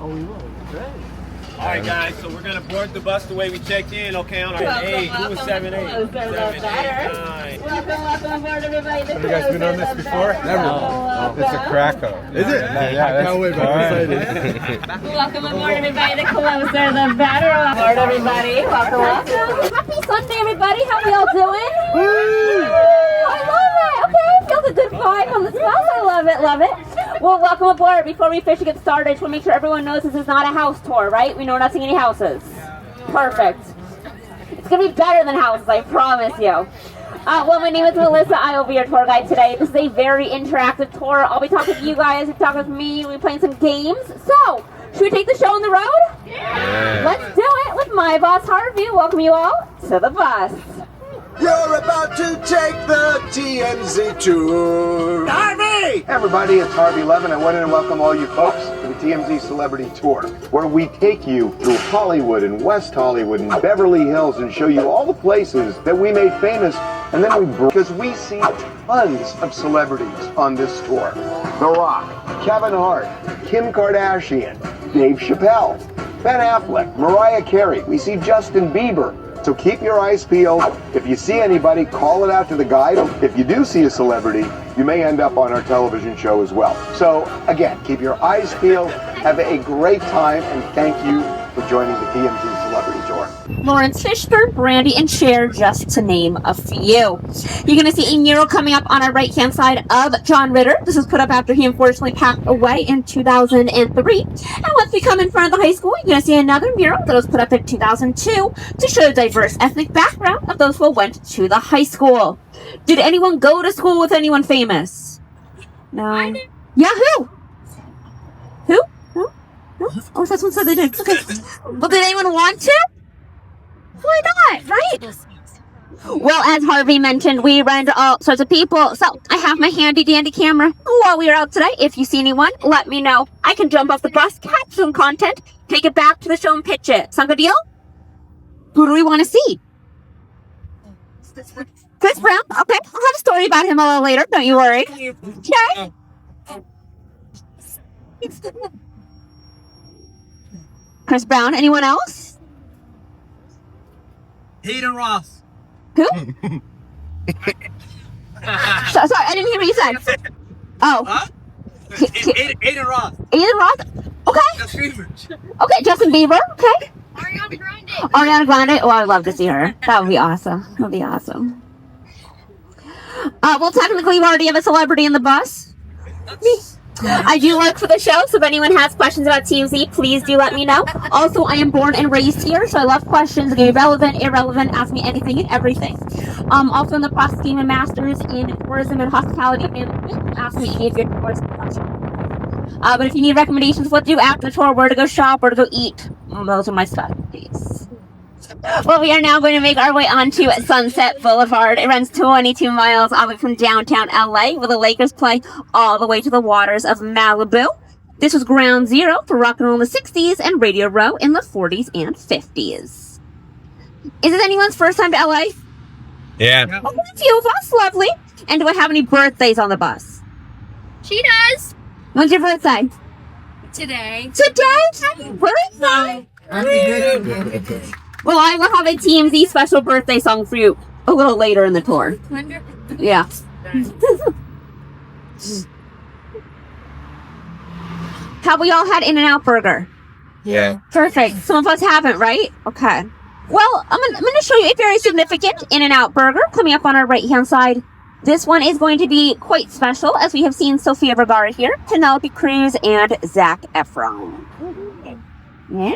Oh, we will. Great. All right, guys, so we're going to board the bus the way we checked in, okay, on our 8. Who was 7-8? 7-8, 9. Welcome aboard, everybody. Have you guys been on this before? Never. No. It's a cracker. Is it? Yeah, I can't wait. I'm excited. Welcome aboard, everybody. The closer, the better. Aboard, everybody. Welcome. Happy Sunday, everybody. How we all doing? I love it. Okay, feels a good vibe on the bus. I love it. Love it. Well, welcome aboard. Before we officially get started, I just want to make sure everyone knows this is not a house tour, right? We know we're not seeing any houses. Perfect. It's going to be better than houses, I promise you. Well, my name is Melissa. I will be your tour guide today. This is a very interactive tour. I'll be talking to you guys. You'll be talking with me. We'll be playing some games. So, should we take the show on the road? Yeah. Let's do it with my boss, Harvey. Welcome you all to the bus. You're about to take the TMZ Tour. Harvey! Hey everybody, it's Harvey Levin. I wanted to welcome all you folks to the TMZ Celebrity Tour, where we take you through Hollywood and West Hollywood and Beverly Hills and show you all the places that we made famous, and then because we see tons of celebrities on this tour. The Rock, Kevin Hart, Kim Kardashian, Dave Chappelle, Ben Affleck, Mariah Carey. We see Justin Bieber. So keep your eyes peeled. If you see anybody, call it out to the guide. If you do see a celebrity, you may end up on our television show as well. So again, keep your eyes peeled. Have a great time, and thank you for joining the TMZ Celebrity Tour. Lawrence Fishburne, Brandy, and Cher, just to name a few. You're going to see a mural coming up on our right-hand side of John Ritter. This was put up after he unfortunately passed away in 2003. And once we come in front of the high school, you're going to see another mural that was put up in 2002 to show the diverse ethnic background of those who went to the high school. Did anyone go to school with anyone famous? No. Yeah, who? Who? Oh, that's one said they did. Okay. Well, did anyone want to? Why not, right? Well, as Harvey mentioned, we run into all sorts of people. So I have my handy dandy camera while we are out today. If you see anyone, let me know. I can jump off the bus, catch some content, take it back to the show and pitch it. Sound good deal? Who do we want to see? Chris Brown. Okay, I'll have a story about him a little later. Don't you worry. Okay. Chris Brown. Anyone else? Hayden Ross. Who? Sorry, I didn't hear what you said. Oh. Huh? Hayden Ross. Hayden Ross? Okay. Okay, Justin Bieber. Okay. Ariana Grande. Oh, I'd love to see her. That would be awesome. That would be awesome. Well, technically, we already have a celebrity in the bus. Me. I do work for the show, so if anyone has questions about TMZ, please do let me know. Also, I am born and raised here, so I love questions. They can be relevant, irrelevant, ask me anything and everything. Also in the process of getting a master's in tourism and hospitality management. Ask me any of your tourism questions. But if you need recommendations of what to do after the tour, where to go shop, where to go eat, those are my specialties. Well, we are now going to make our way onto Sunset Boulevard. It runs 22 miles off from downtown LA, where the Lakers play all the way to the waters of Malibu. This was ground zero for rock and roll in the 60s and Radio Row in the 40s and 50s. Is this anyone's first time to LA? Yeah. Oh, a few of us. Lovely. And do I have any birthdays on the bus? She does. When's your birthday? Today. Today? Happy birthday! Well, I will have a TMZ special birthday song for you a little later in the tour. Yeah. Have we all had In-N-Out Burger? Yeah. Perfect. Some of us haven't, right? Okay. Well, I'm gonna show you a very significant In-N-Out Burger coming up on our right-hand side. This one is going to be quite special, as we have seen Sofia Vergara here, Penelope Cruz, and Zac Efron. Yeah.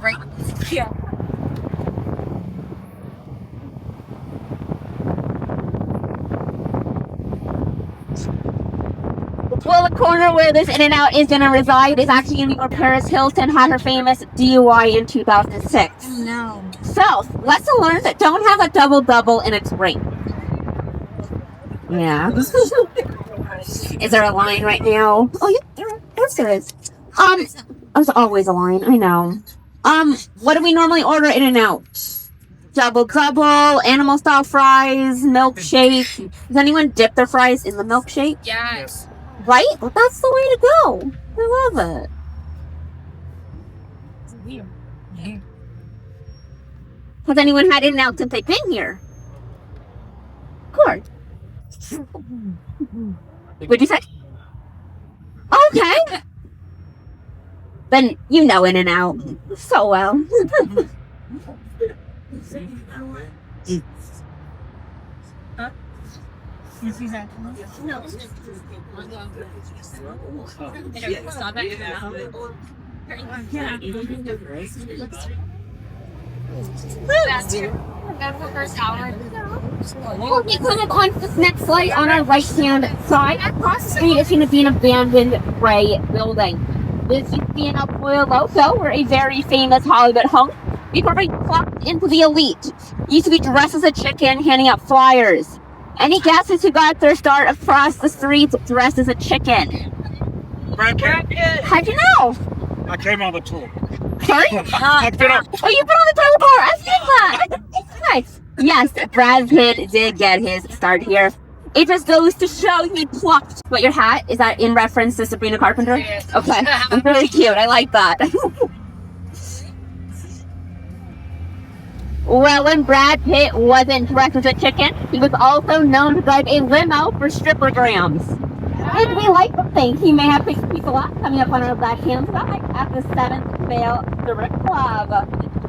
Right. Yeah. Well, the corner where this In-N-Out is going to reside is actually going to be where Paris Hilton had her famous DUI in 2006. No. So, lesson learned, don't have a double-double in its ring. Yeah. Is there a line right now? Oh, yeah, there is. There's always a line, I know. What do we normally order In-N-Out? double, animal style fries, milkshake. Does anyone dip their fries in the milkshake? Yes. Right? Well, that's the way to go. I love it. Has anyone had it out since they've been here? Of course. What'd you say? Okay. Then you know In and Out so well. Okay, coming on to this next light on our right hand side. Across the street is going to be an abandoned gray building. This used to be an El Pollo Loco, where a very famous Hollywood hunk before we clocked into the elite. Used to be dressed as a chicken, handing out flyers. Any guesses who got their start across the streets dressed as a chicken? Brad Pitt. How'd you know? I came on the tour. Sorry? I've been on. Oh, you've been on the tour before. I see that. Nice. Yes, Brad Pitt did get his start here. It just goes to show he plucked. What, your hat? Is that in reference to Sabrina Carpenter? Yes. Okay. I'm really cute. I like that. Well, when Brad Pitt wasn't dressed as a chicken, he was also known to drive a limo for strippergrams. And we like to think he may have picked people up coming up on our left-hand side at the 7th Vale Strip Club.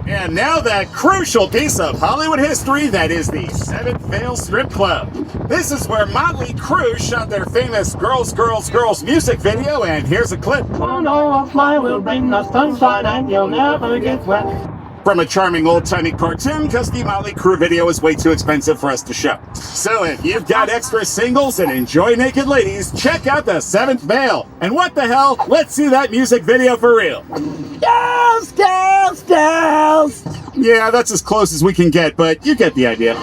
And now that crucial piece of Hollywood history that is the 7th Vale Strip Club. This is where Motley Crue shot their famous Girls, Girls, Girls music video, and here's a clip. On or fly will bring the sunshine and you'll never get wet. From a charming old-timey cartoon, because the Motley Crue video is way too expensive for us to show. So if you've got extra singles and enjoy naked ladies, check out the 7th Vale. And what the hell, let's see that music video for real. Girls, girls, girls. Yeah, that's as close as we can get, but you get the idea.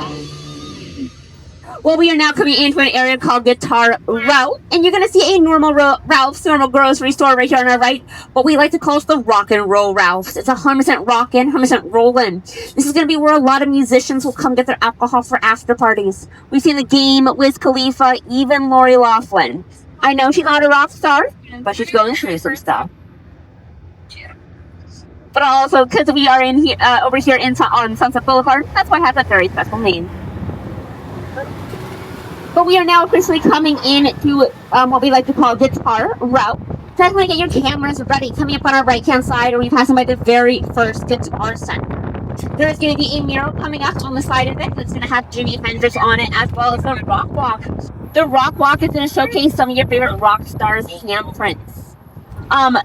Well, we are now coming into an area called Guitar Row, and you're going to see a normal Ralph's, normal grocery store right here on our right, but we like to call it the Rock and Roll Ralph's. It's 100% rockin', 100% rollin'. This is going to be where a lot of musicians will come get their alcohol for after parties. We've seen The Game, Wiz Khalifa, even Lori Loughlin. I know she's not a rock star, but she's going through some stuff. But also, because we are in here, over here on Sunset Boulevard, that's why it has a very special name. But we are now officially coming in to what we like to call Guitar Row. So I'm going to get your cameras ready. Coming up on our right-hand side, or we're passing by the very first Guitar Center. There's going to be a mural coming up on the side of it that's going to have Jimi Hendrix on it, as well as the Rock Walk. The Rock Walk is going to showcase some of your favorite rock stars' handprints.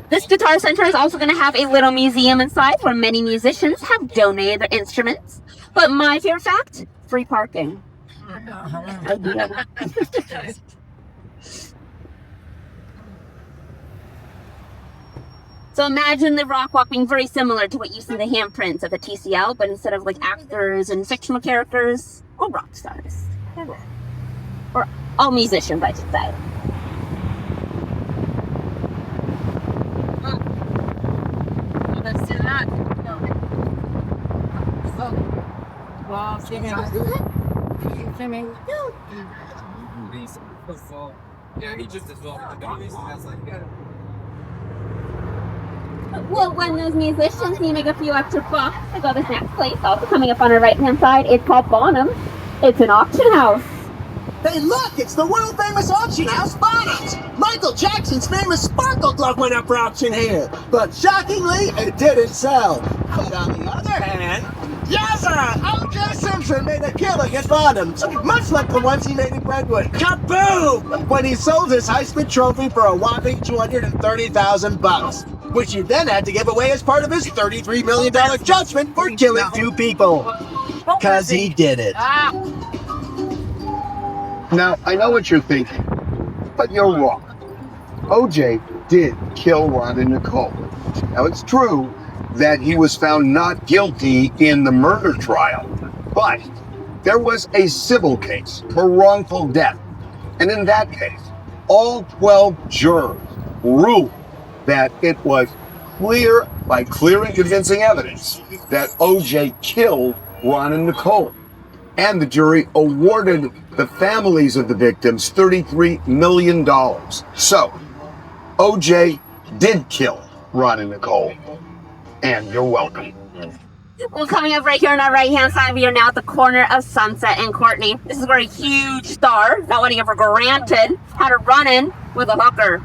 This Guitar Center is also going to have a little museum inside where many musicians have donated their instruments. But my favorite fact, free parking. So imagine the Rock Walk being very similar to what you see in the handprints of the TCL, but instead of like actors and fictional characters, or rock stars. Or all musicians, I should say. Let's do that. Well, when those musicians need to make a few extra bucks to go to this next place, also coming up on our right-hand side, it's called Bonham. It's an auction house. Hey, look, it's the world famous auction house, Bonham's. Michael Jackson's famous sparkle glove went up for auction here, but shockingly, it didn't sell. But on the other hand, Yazza! O.J. Simpson made a killing at Bonham's, much like the ones he made in Redwood. Kaboom! When he sold his Heisman Trophy for a whopping $230,000, which he then had to give away as part of his $33 million judgment for killing 2 people. Cause he did it. Now, I know what you're thinking, but you're wrong. OJ did kill Ron and Nicole. Now, it's true that he was found not guilty in the murder trial, but there was a civil case for wrongful death. And in that case, all 12 jurors ruled that it was clear, by clear and convincing evidence, that OJ killed Ron and Nicole. And the jury awarded the families of the victims $33 million. So, OJ did kill Ron and Nicole. And you're welcome. Well, coming up right here on our right-hand side, we are now at the corner of Sunset and Courtney. This is where a huge star, not what he ever granted, had a run-in with a hooker.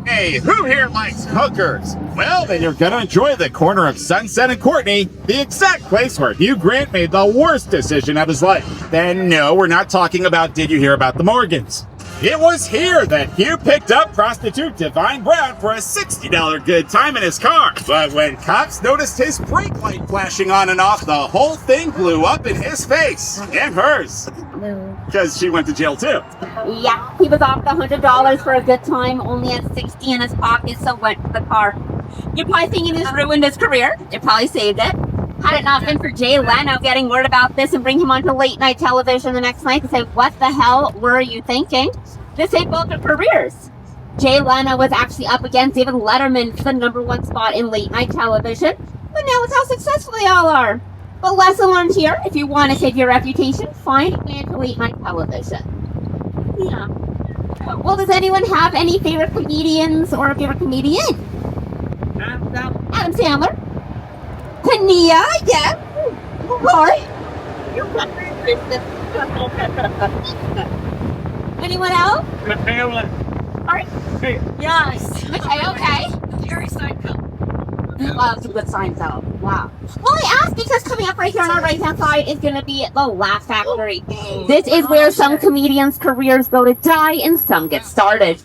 Hey, who here likes hookers? Well, then you're gonna enjoy the corner of Sunset and Courtney, the exact place where Hugh Grant made the worst decision of his life. Then no, we're not talking about Did You Hear About the Morgans? It was here that Hugh picked up prostitute Divine Brown for a $60 good time in his car. But when cops noticed his brake light flashing on and off, the whole thing blew up in his face and hers. Because she went to jail too. Yeah, he was off the $100 for a good time, only had 60 in his pocket, so went to the car. You're probably thinking this ruined his career. It probably saved it. Had it not been for Jay Leno getting word about this and bring him onto late night television the next night to say, what the hell were you thinking? This saved both their careers. Jay Leno was actually up against David Letterman for the #1 spot in late night television, but now look how successful they all are. But lesson learned here, if you want to save your reputation, find a way into late night television. Yeah. Well, does anyone have any favorite comedians or a favorite comedian? Adam Sandler. Tania, yeah. Lori. Anyone else? My family. Alright. Yes. Okay. Jerry Seinfeld. Loves a good Seinfeld. Wow. Well, I asked because coming up right here on our right-hand side is going to be the Laugh Factory. This is where some comedians' careers go to die and some get started.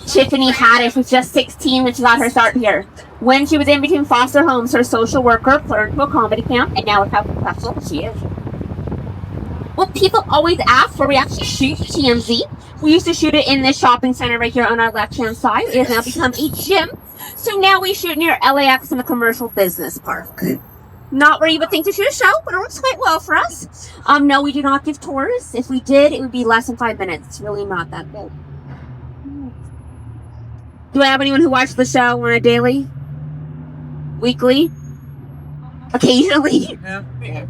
Tiffany Haddish was just 16 when she got her start here. When she was in between foster homes, her social worker put her into a comedy camp, and now look how successful she is. Well, people always ask where we actually shoot TMZ. We used to shoot it in this shopping center right here on our left-hand side. It has now become a gym. So now we shoot near LAX in the commercial business park. Not where you would think to shoot a show, but it works quite well for us. No, we do not give tours. If we did, it would be less than 5 minutes. It's really not that big. Do I have anyone who watches the show on a daily? Weekly? Occasionally? Yeah. Yeah,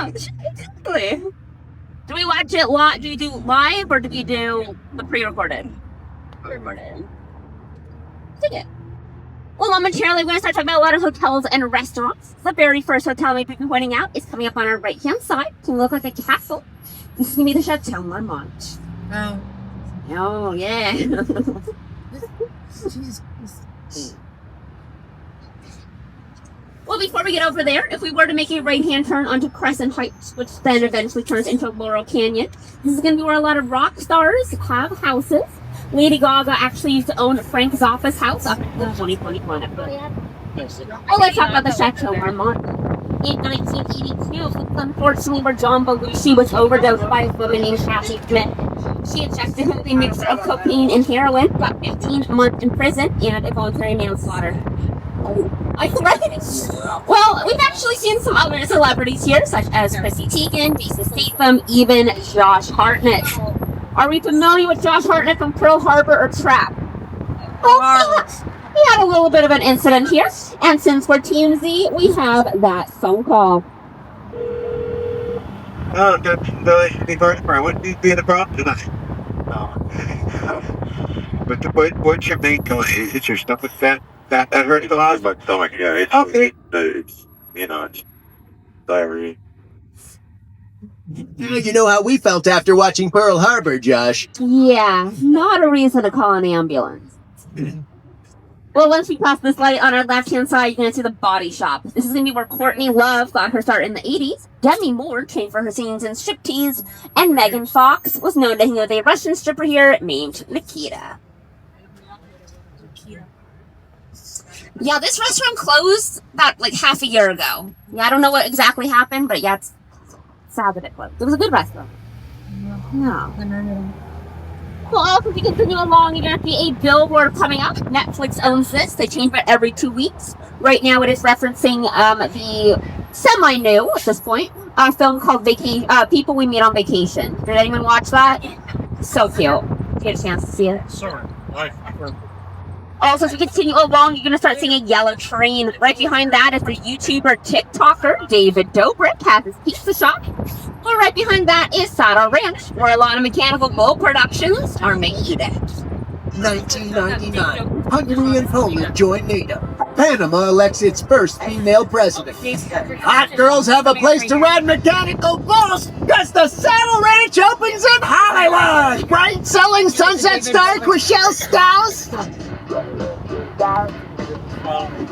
exactly. Do we watch it live? Do you do live or do you do the pre-recorded? Pre-recorded. Dig it. Well, momentarily, we're going to start talking about a lot of hotels and restaurants. The very first hotel we've been pointing out is coming up on our right-hand side. It can look like a castle. This is going to be the Chateau Marmont. Oh. Oh, yeah. Well, before we get over there, if we were to make a right-hand turn onto Crescent Heights, which then eventually turns into Laurel Canyon, this is going to be where a lot of rock stars have houses. Lady Gaga actually used to own Frank Zappa's house up until 2021. Well, let's talk about the Chateau Marmont. In 1982, unfortunately, where John Belushi was overdosed by a woman named Kathy Smith. She injected him with a mixture of cocaine and heroin, got 15 months in prison, and involuntary manslaughter. I correct. Well, we've actually seen some other celebrities here, such as Chrissy Teigen, Jason Statham, even Josh Hartnett. Are we familiar with Josh Hartnett from Pearl Harbor or Trap? Oh, we had a little bit of an incident here, and since we're TMZ, we have that phone call. Oh, what do you be in the problem tonight? But what's your main going? Is your stuff with that hurts a lot? My stomach, yeah. It's, okay. It's diarrhea. You know how we felt after watching Pearl Harbor, Josh. Yeah, not a reason to call an ambulance. Well, once we cross this light on our left-hand side, you're going to see the Body Shop. This is going to be where Courtney Love got her start in the 80s. Demi Moore trained for her scenes in striptease. And Megan Fox was known to hang with a Russian stripper here named Nikita. Yeah, this restaurant closed about half a year ago. Yeah, I don't know what exactly happened, but yeah, it's sad that it closed. It was a good restaurant. Yeah. Well, also, if we continue along, you're going to see a billboard coming up. Netflix owns this. They change it every 2 weeks. Right now, it is referencing the semi-new, at this point, film called People We Meet on Vacation. Did anyone watch that? So cute. Did you get a chance to see it? Sorry. Also, as we continue along, you're going to start seeing a yellow train. Right behind that is the YouTuber TikToker David Dobrik has his pizza shop. And right behind that is Saddle Ranch, where a lot of mechanical bull productions are made. 1999, Hungary and Poland join NATO. Panama elects its first female president. Hot girls have a place to ride mechanical bulls because the Saddle Ranch opens in Hollywood! Right? Selling Sunset Star Rochelle Styles?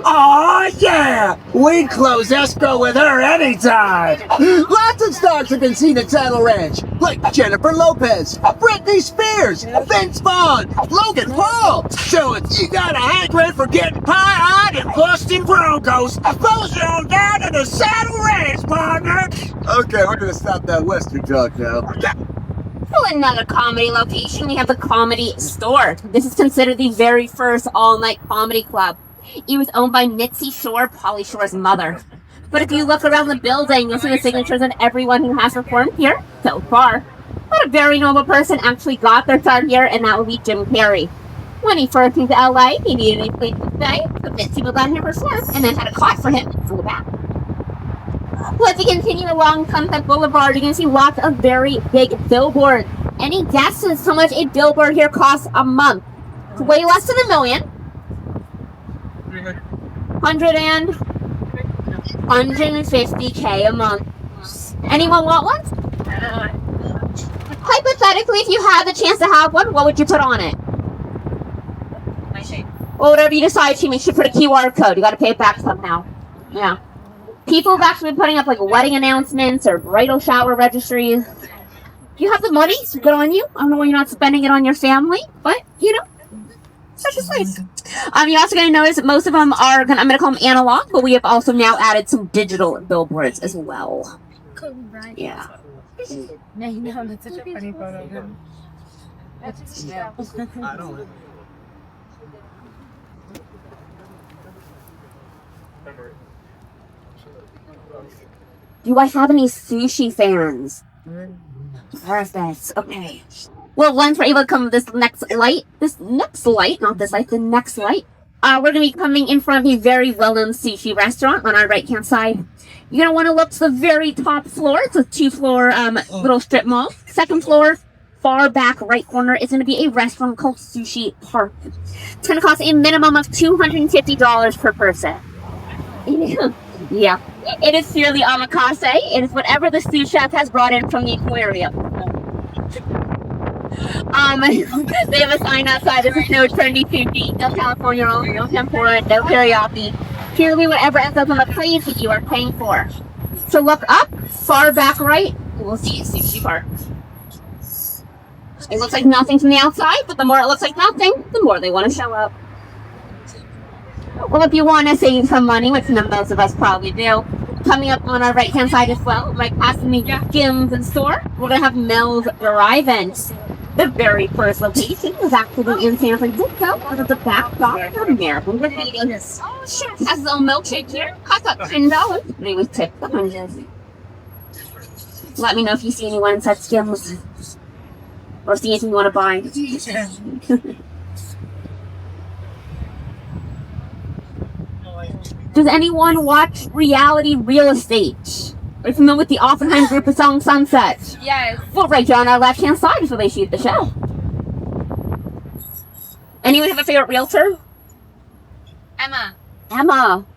Oh yeah! We'd close escrow with her anytime! Lots of stars have been seen at Saddle Ranch, like Jennifer Lopez, Britney Spears, Vince Vaughn, Logan Paul! So if you got a hankering for getting pie-eyed and busting Broncos, suppose you're on down to the Saddle Ranch, partner! Okay, we're gonna stop that Western talk now. For another comedy location, we have the Comedy Store. This is considered the very first all-night comedy club. It was owned by Mitzi Shore, Pauly Shore's mother. But if you look around the building, you'll see the signatures of everyone who has performed here so far. But a very normal person actually got their start here, and that would be Jim Carrey. When he first came to LA, he needed a place to stay, so Mitzi would let him perform, and then had a cot for him to the back. Well, as we continue along Sunset Boulevard, you're going to see lots of very big billboards. Any guesses how much a billboard here costs a month? It's way less than $1 million. 150K a month. Anyone want one? Hypothetically, if you had the chance to have one, what would you put on it? My shape. Well, whatever you decide to, make sure you put a QR code. You got to pay it back somehow. Yeah. People have actually been putting up like wedding announcements or bridal shower registries. If you have the money, it's good on you. I don't know why you're not spending it on your family, but you know, such a place. You're also going to notice that most of them are, I'm going to call them analog, but we have also now added some digital billboards as well. Yeah. No, you know, that's such a funny photo of him. I don't. Do I have any sushi fans? Perfect. Okay. Well, once we're able to come with the next light, we're going to be coming in front of a very well-known sushi restaurant on our right-hand side. You're going to want to look to the very top floor. It's a two-floor little strip mall. Second floor, far back right corner, is going to be a restaurant called Sushi Park. It's going to cost a minimum of $250 per person. Yeah. It is purely omakase. It is whatever the sous chef has brought in from the aquarium. They have a sign outside. This is no trendy sushi, no California roll, no tempura, no teriyaki. Purely whatever ends up on the plate that you are paying for. So look up, far back right, you will see a Sushi Park. It looks like nothing from the outside, but the more it looks like nothing, the more they want to show up. Well, if you want to save some money, which most of us probably do, coming up on our right-hand side as well, right past the gyms and store, we're going to have Mel's Drive-In. The very first location is actually in San Francisco, but it's the backdrop of American graffiti. Oh, sure. It has its own milkshake here. Costs up $10, but it was tipped $100. Let me know if you see anyone inside gyms or see anything you want to buy. Does anyone watch reality real estate? Are you familiar with the Oppenheim group of Selling Sunset? Yes. Well, right here on our left-hand side is where they shoot the show. Anyone have a favorite realtor? Emma,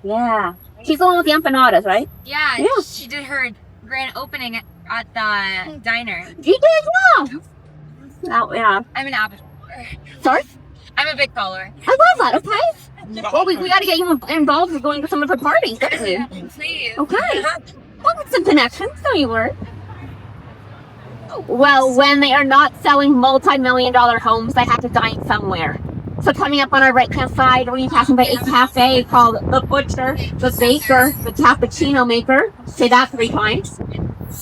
yeah. She's the one with the empanadas, right? Yeah, Yeah. she did her grand opening at the diner. You did, yeah. Oh, yeah. I'm an app. Sorry? I'm a big follower. I love that, okay? Well, we got to get you involved with going to some of her parties, don't we? Please. Okay. Well, with some connections, don't you worry. Well, when they are not selling multi-million-dollar homes, they have to dine somewhere. So coming up on our right-hand side, we're going to be passing by a cafe called The Butcher, The Baker, The Cappuccino Maker. Say that 3 times.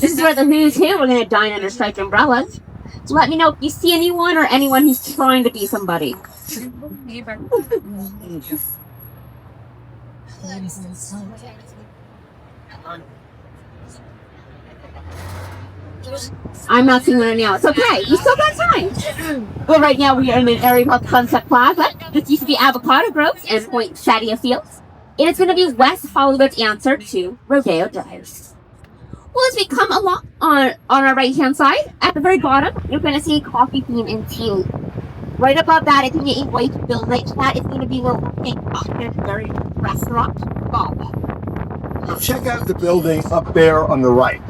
This is where the who's who. We're going to dine under striped umbrellas. Let me know if you see anyone or anyone who's trying to be somebody. I'm not seeing it now. It's okay. You still got time. Well, right now we are in an area called Sunset Plaza. This used to be Avocado Groves and Poinsettia Fields. It is going to be West Hollywood's answer to Rodeo Drive. Well, as we come along on our right-hand side, at the very bottom, you're going to see Coffee Bean and Tea. Right above that, it's going to be a white building. That is going to be where we're taking a very restaurant. Check out the building up there on the right.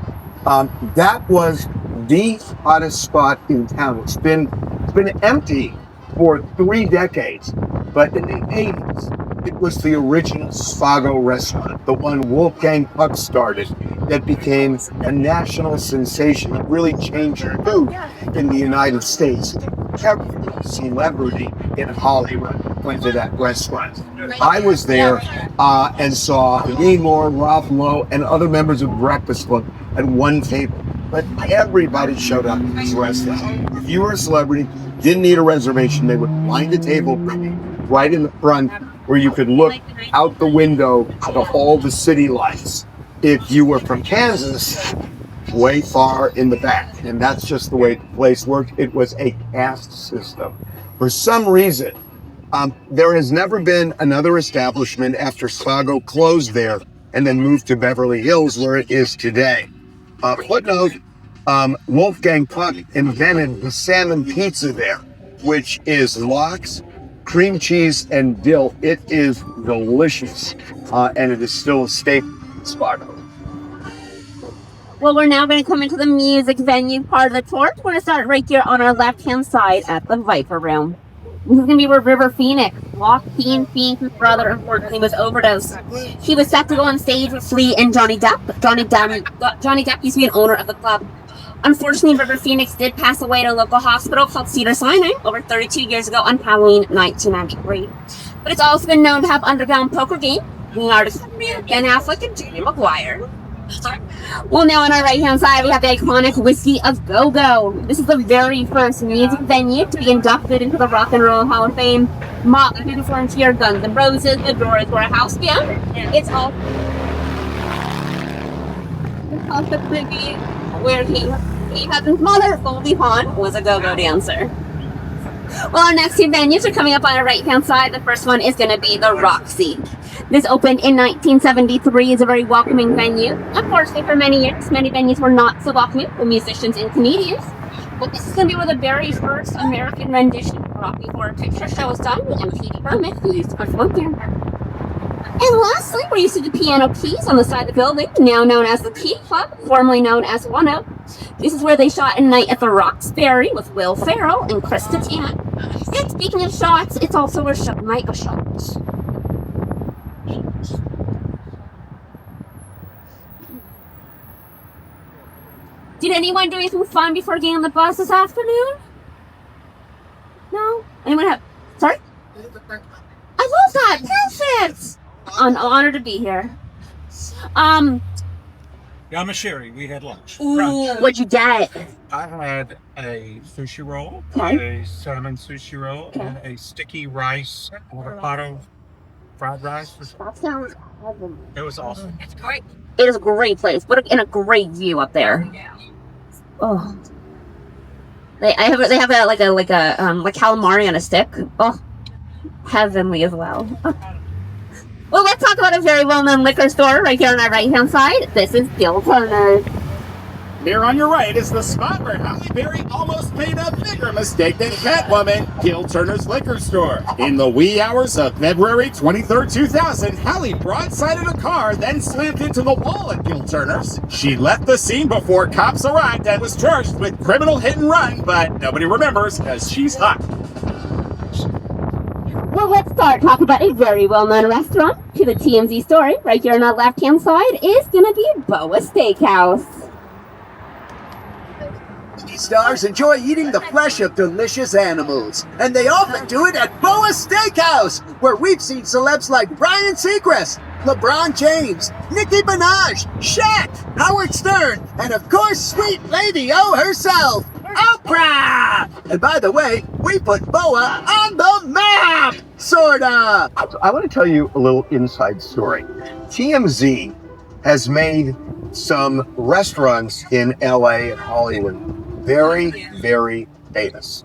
That was the hottest spot in town. It's been empty for 3 decades, but in the 80s, it was the original Spago restaurant, the one Wolfgang Puck started, that became a national sensation that really changed food in the United States. Every celebrity in Hollywood went to that restaurant. I was there and saw Lee Moore, Ralph Lowe, and other members of Breakfast Club at one table. But everybody showed up at this restaurant. If you were a celebrity, didn't need a reservation, they would find a table right in the front where you could look out the window to all the city lights. If you were from Kansas, way far in the back. And that's just the way the place worked. It was a caste system. For some reason, there has never been another establishment after Spago closed there and then moved to Beverly Hills where it is today. Footnote, Wolfgang Puck invented the salmon pizza there, which is lox, cream cheese, and dill. It is delicious, and it is still a staple in Spago. Well, we're now going to come into the music venue part of the tour. We're going to start right here on our left-hand side at the Viper Room. This is going to be where River Phoenix, Joaquin Phoenix's brother, unfortunately was overdosed. He was set to go on stage with Flea and Johnny Depp. Johnny Depp used to be an owner of the club. Unfortunately, River Phoenix did pass away at a local hospital called Cedars-Sinai over 32 years ago on Halloween 1993. But it's also been known to have underground poker game, being artists Ben Affleck and Jerry Maguire. Well, now on our right-hand side, we have the iconic Whiskey of Go-Go. This is the very first music venue to be inducted into the Rock and Roll Hall of Fame. Motley Frontier, Guns N' Roses, The Doors were a house band. It's all the movie where he had his mother, Goldie Hawn, was a go-go dancer. Well, our next 2 venues are coming up on our right-hand side. The first one is going to be the Roxy. This opened in 1973. It's a very welcoming venue. Unfortunately, for many years, many venues were not so welcoming for musicians and comedians. But this is going to be where the very first American rendition of Rocky Horror Picture Show was done, and Petey Hermit, who used to perform there. And lastly, we're used to the Piano Keys on the side of the building, now known as the Key Club, formerly known as One Up. This is where they shot a night at the Roxbury with Will Ferrell and Krista Tan. And speaking of shots, it's also a night of shots. Did anyone do anything fun before getting on the bus this afternoon? No? Anyone have... Sorry? I love that! Perfect! I'm honored to be here. Yamashiri, we had lunch. Ooh, what'd you get? I had a sushi roll, Okay. a salmon sushi roll, and a sticky rice avocado fried rice. That sounds awesome. It was awesome. It's great. It is a great place. And a great view up there. Oh. They have like calamari on a stick. Oh. Heavenly as well. Well, let's talk about a very well-known liquor store right here on our right-hand side. This is Gil Turner's. Here on your right is the spot where Halle Berry almost made a bigger mistake than Catwoman, Gil Turner's Liquor Store. In the wee hours of February 23rd, 2000, Halle broadsided a car, then slammed into the wall at Gil Turner's. She left the scene before cops arrived and was charged with criminal hit and run, but nobody remembers because she's hot. Well, let's start talking about a very well-known restaurant. To the TMZ story, right here on our left-hand side is going to be Boa Steakhouse. Stars enjoy eating the flesh of delicious animals, and they often do it at Boa Steakhouse, where we've seen celebs like Ryan Seacrest, LeBron James, Nicki Minaj, Shaq, Howard Stern, and of course, sweet Lady O herself, Oprah! And by the way, we put Boa on the map! Sorta! I want to tell you a little inside story. TMZ has made some restaurants in LA and Hollywood very, very famous.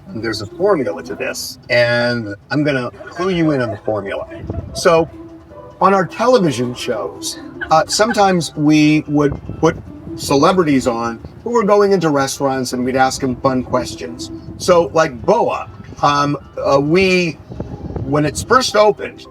And there's a formula to this, and I'm gonna clue you in on the formula. So, on our television shows, sometimes we would put celebrities on who were going into restaurants and we'd ask them fun questions. So, like Boa, when it's first opened,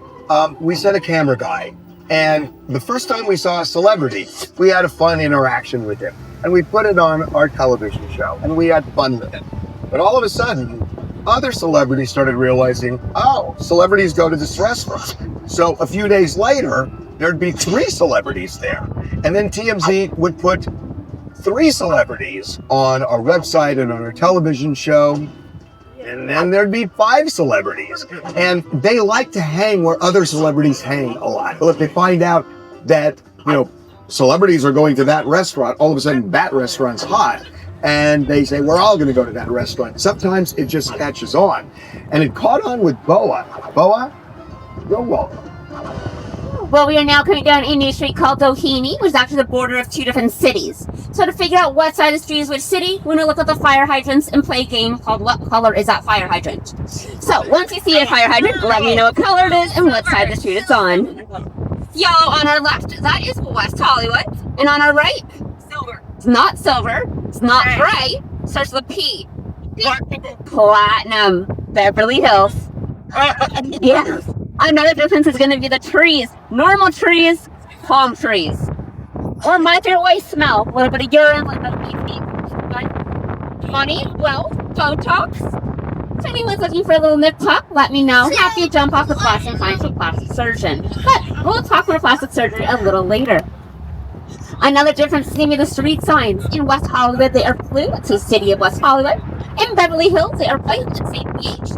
we sent a camera guy, and the first time we saw a celebrity, we had a fun interaction with him, and we put it on our television show, and we had fun with it. But all of a sudden, other celebrities started realizing, oh, celebrities go to this restaurant. So a few days later, there'd be 3 celebrities there. And then TMZ would put 3 celebrities on our website and on our television show. And then there'd be 5 celebrities. And they like to hang where other celebrities hang a lot. Well, if they find out that, celebrities are going to that restaurant, all of a sudden that restaurant's hot. And they say, we're all going to go to that restaurant. Sometimes it just catches on. And it caught on with Boa. Boa, you're welcome. Well, we are now coming down a new street called Doheny, which is actually the border of 2 different cities. So to figure out what side of the street is which city, we're going to look at the fire hydrants and play a game called What Color is That Fire Hydrant? So once you see a fire hydrant, let me know what color it is and what side of the street it's on. Yellow on our left, that is West Hollywood. And on our right, silver. It's not silver. It's not gray. Starts with a P. Platinum. Beverly Hills. Yeah. Another difference is going to be the trees. Normal trees, palm trees. Or my favorite way, smell. A little bit of urine, a little bit of feces. Money, wealth, Botox. If anyone's looking for a little nip tuck, let me know. Happy to jump off the class and find a plastic surgeon. But we'll talk about plastic surgery a little later. Another difference is going to be the street signs. In West Hollywood, they are blue. It says City of West Hollywood. In Beverly Hills, they are white. It says beach.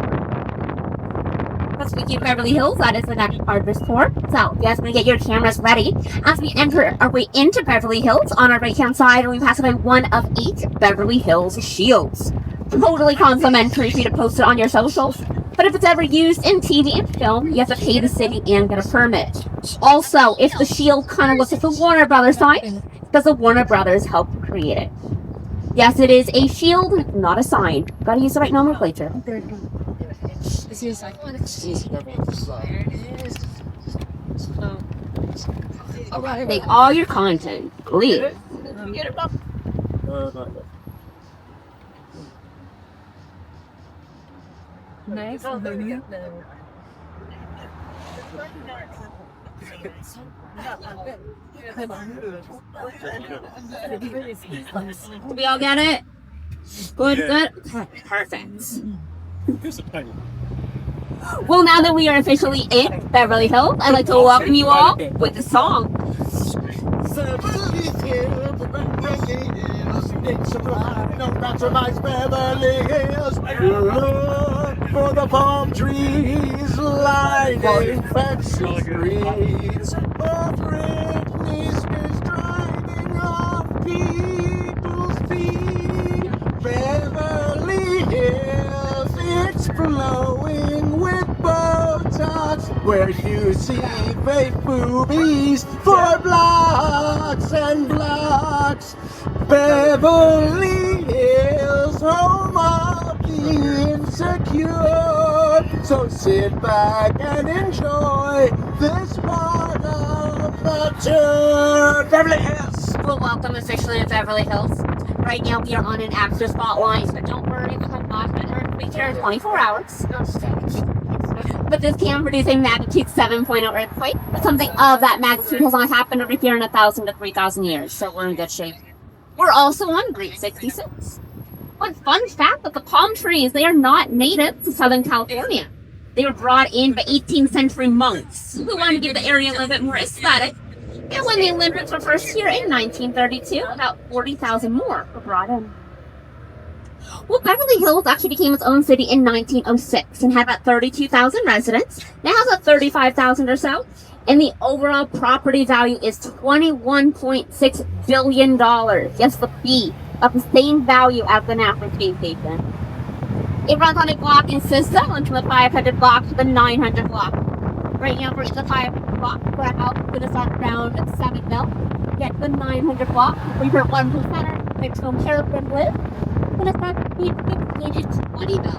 Speaking of Beverly Hills, that is the next part of this tour. So, you guys are going to get your cameras ready as we enter our way into Beverly Hills. On our right-hand side, we pass by one of 8 Beverly Hills shields. Totally complimentary for you to post it on your socials. But if it's ever used in TV and film, you have to pay the city and get a permit. Also, if the shield kind of looks like the Warner Brothers sign, does the Warner Brothers help create it? Yes, it is a shield, not a sign. Gotta use the right nomenclature. Take all your content, please. Nice. We all get it? Good, good. Perfect. Well, now that we are officially in Beverly Hills, I'd like to welcome you all with a song. For the palm trees lining fancy streets. Oh, Britney Spears driving off people's feet. Beverly Hills, it's flowing with Botox, where you see fake boobies for blocks and blocks. Beverly Hills, home of the insecure. So sit back and enjoy this part of the tour. Beverly Hills. Well, welcome officially to Beverly Hills. Right now we are on an extra spotlight, but don't worry, we have not been earthquake here in 24 hours. But this can produce a magnitude 7.0 earthquake. But something of that magnitude has not happened over here in 1,000 to 3,000 years, so we're in good shape. We're also on Route 66. One fun fact that the palm trees, they are not native to Southern California. They were brought in by 18th century monks who wanted to give the area a little bit more aesthetic. And when the Olympics were first here in 1932, about 40,000 more were brought in. Well, Beverly Hills actually became its own city in 1906 and had about 32,000 residents. Now has about 35,000 or so. And the overall property value is $21.6 billion. Yes, the B, of the same value as the National Space Station. It runs on a blocking system, from the 500 block to the 900 block. Right now we're in the 500 block. We're out going to start around 7 mil. Get the 900 block. We hit 1%. Fix home Carolyn live. We're going to start between 15 and 20 mil.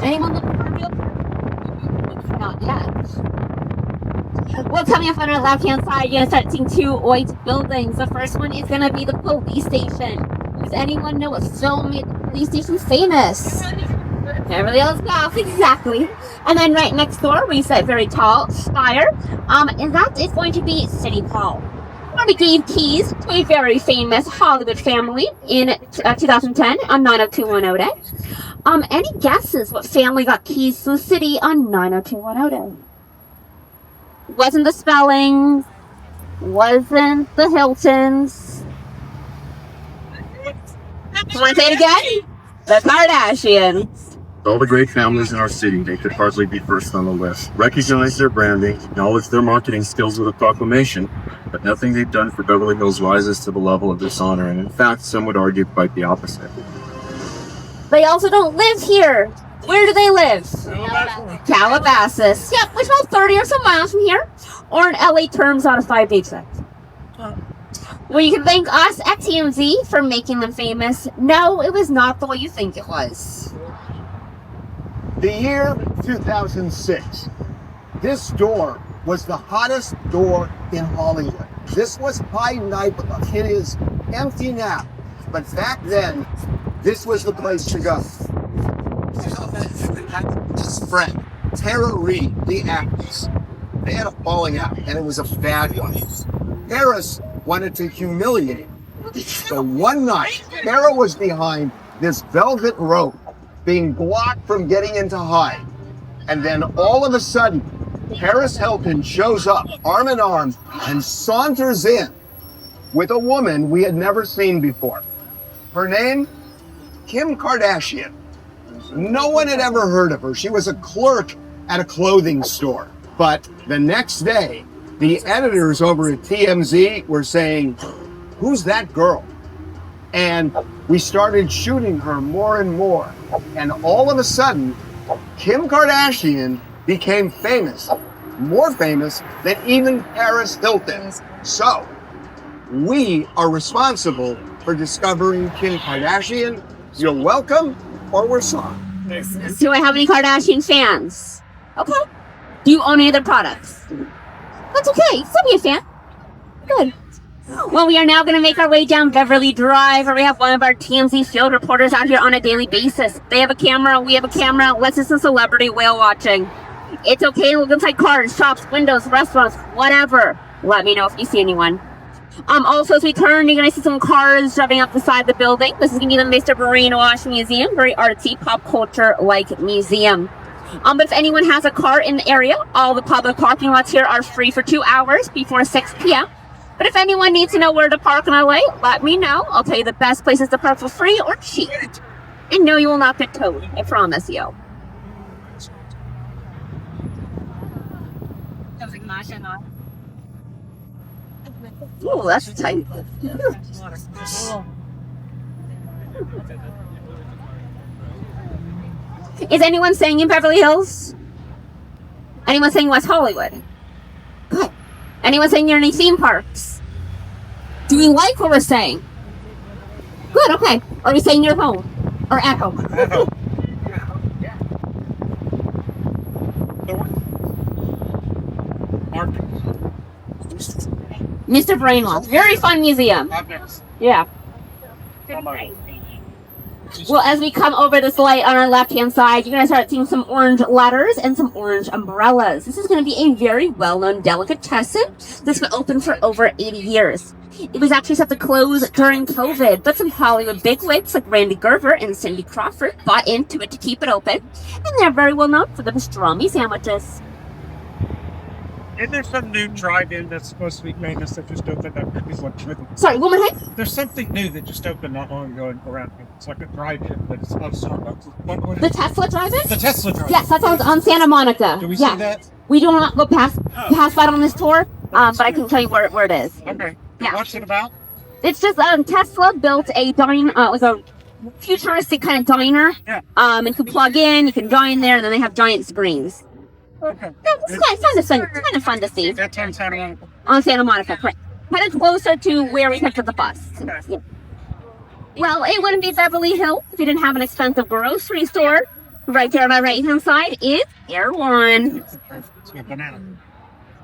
Anyone looking for a deal? Not yet. Well, coming up on our left-hand side, you're going to start seeing two white buildings. The first one is going to be the police station. Does anyone know what film made the police station famous? Beverly Hills Golf, exactly. And then right next door, we set very tall spire. And that is going to be City Hall. We gave keys to a very famous Hollywood family in 2010 on 90210 Day. Any guesses what family got keys to the city on 90210 Day? Wasn't the Spellings, wasn't the Hiltons. Want to say it again? The Kardashians. All the great families in our city, they could hardly be first on the list. Recognize their branding, acknowledge their marketing skills with a proclamation, but nothing they've done for Beverly Hills rises to the level of dishonor, and in fact, some would argue quite the opposite. They also don't live here. Where do they live? Calabasas. Yep, which is about 30 or so miles from here. Or in LA terms, out of 5 days. Well, you can thank us at TMZ for making them famous. No, it was not the way you think it was. The year 2006. This door was the hottest door in Hollywood. This was high nightclub. It is empty now. But back then, this was the place to go. His friend, Tara Reid, the actress, they had a falling out, and it was a bad one. Paris wanted to humiliate him. So one night, Tara was behind this velvet rope, being blocked from getting into hide. And then all of a sudden, Paris Hilton shows up, arm in arm, and saunters in with a woman we had never seen before. Her name, Kim Kardashian. No one had ever heard of her. She was a clerk at a clothing store. But the next day, the editors over at TMZ were saying, "Who's that girl?" And we started shooting her more and more. And all of a sudden, Kim Kardashian became famous, more famous than even Paris Hilton. So, we are responsible for discovering Kim Kardashian. You're welcome, or we're sorry. Do I have any Kardashian fans? Okay. Do you own any of their products? That's okay. Still be a fan. Good. Well, we are now going to make our way down Beverly Drive, where we have one of our TMZ field reporters out here on a daily basis. They have a camera. We have a camera. Let's do some celebrity whale watching. It's okay to look inside cars, shops, windows, restaurants, whatever. Let me know if you see anyone. Also, as we turn, you're going to see some cars driving up the side of the building. This is going to be the Mr. Brainwash Museum, very artsy, pop culture-like museum. But if anyone has a car in the area, all the public parking lots here are free for 2 hours before 6 p.m. But if anyone needs to know where to park in LA, let me know. I'll tell you the best places to park for free or cheap. And no, you will not get towed. I promise you. Ooh, that's tight. Is anyone staying in Beverly Hills? Anyone staying in West Hollywood? Good. Anyone staying near any theme parks? Do we like what we're saying? Good, okay. Are we staying near home? Or at home? At home. Mr. Brainwash. Very fun museum. Yeah. Well, as we come over this light on our left-hand side, you're going to start seeing some orange ladders and some orange umbrellas. This is going to be a very well-known delicatessen that's been open for over 80 years. It was actually set to close during COVID, but some Hollywood bigwigs like Randy Gerver and Cindy Crawford bought into it to keep it open, and they're very well known for the pastrami sandwiches. Isn't there some new drive-in that's supposed to be famous that just opened up? Sorry, one more time? There's something new that just opened not long ago around here. It's like a drive-in, but it's not Starbucks. The Tesla drive-in? The Tesla drive-in. Yes, that's on Santa Monica. Do we see that? We do not go past that on this tour, but I can tell you where it is. Okay. Yeah. What's it about? It's just Tesla built a like a futuristic kind of diner. Yeah. And you can plug in, you can dine there, and then they have giant screens. It's kind of fun to see. That's on Santa Monica. On Santa Monica, correct. But it's closer to where we picked up the bus. Yeah. Well, it wouldn't be Beverly Hills if you didn't have an expensive grocery store. Right there on my right-hand side is Air One. It's a banana.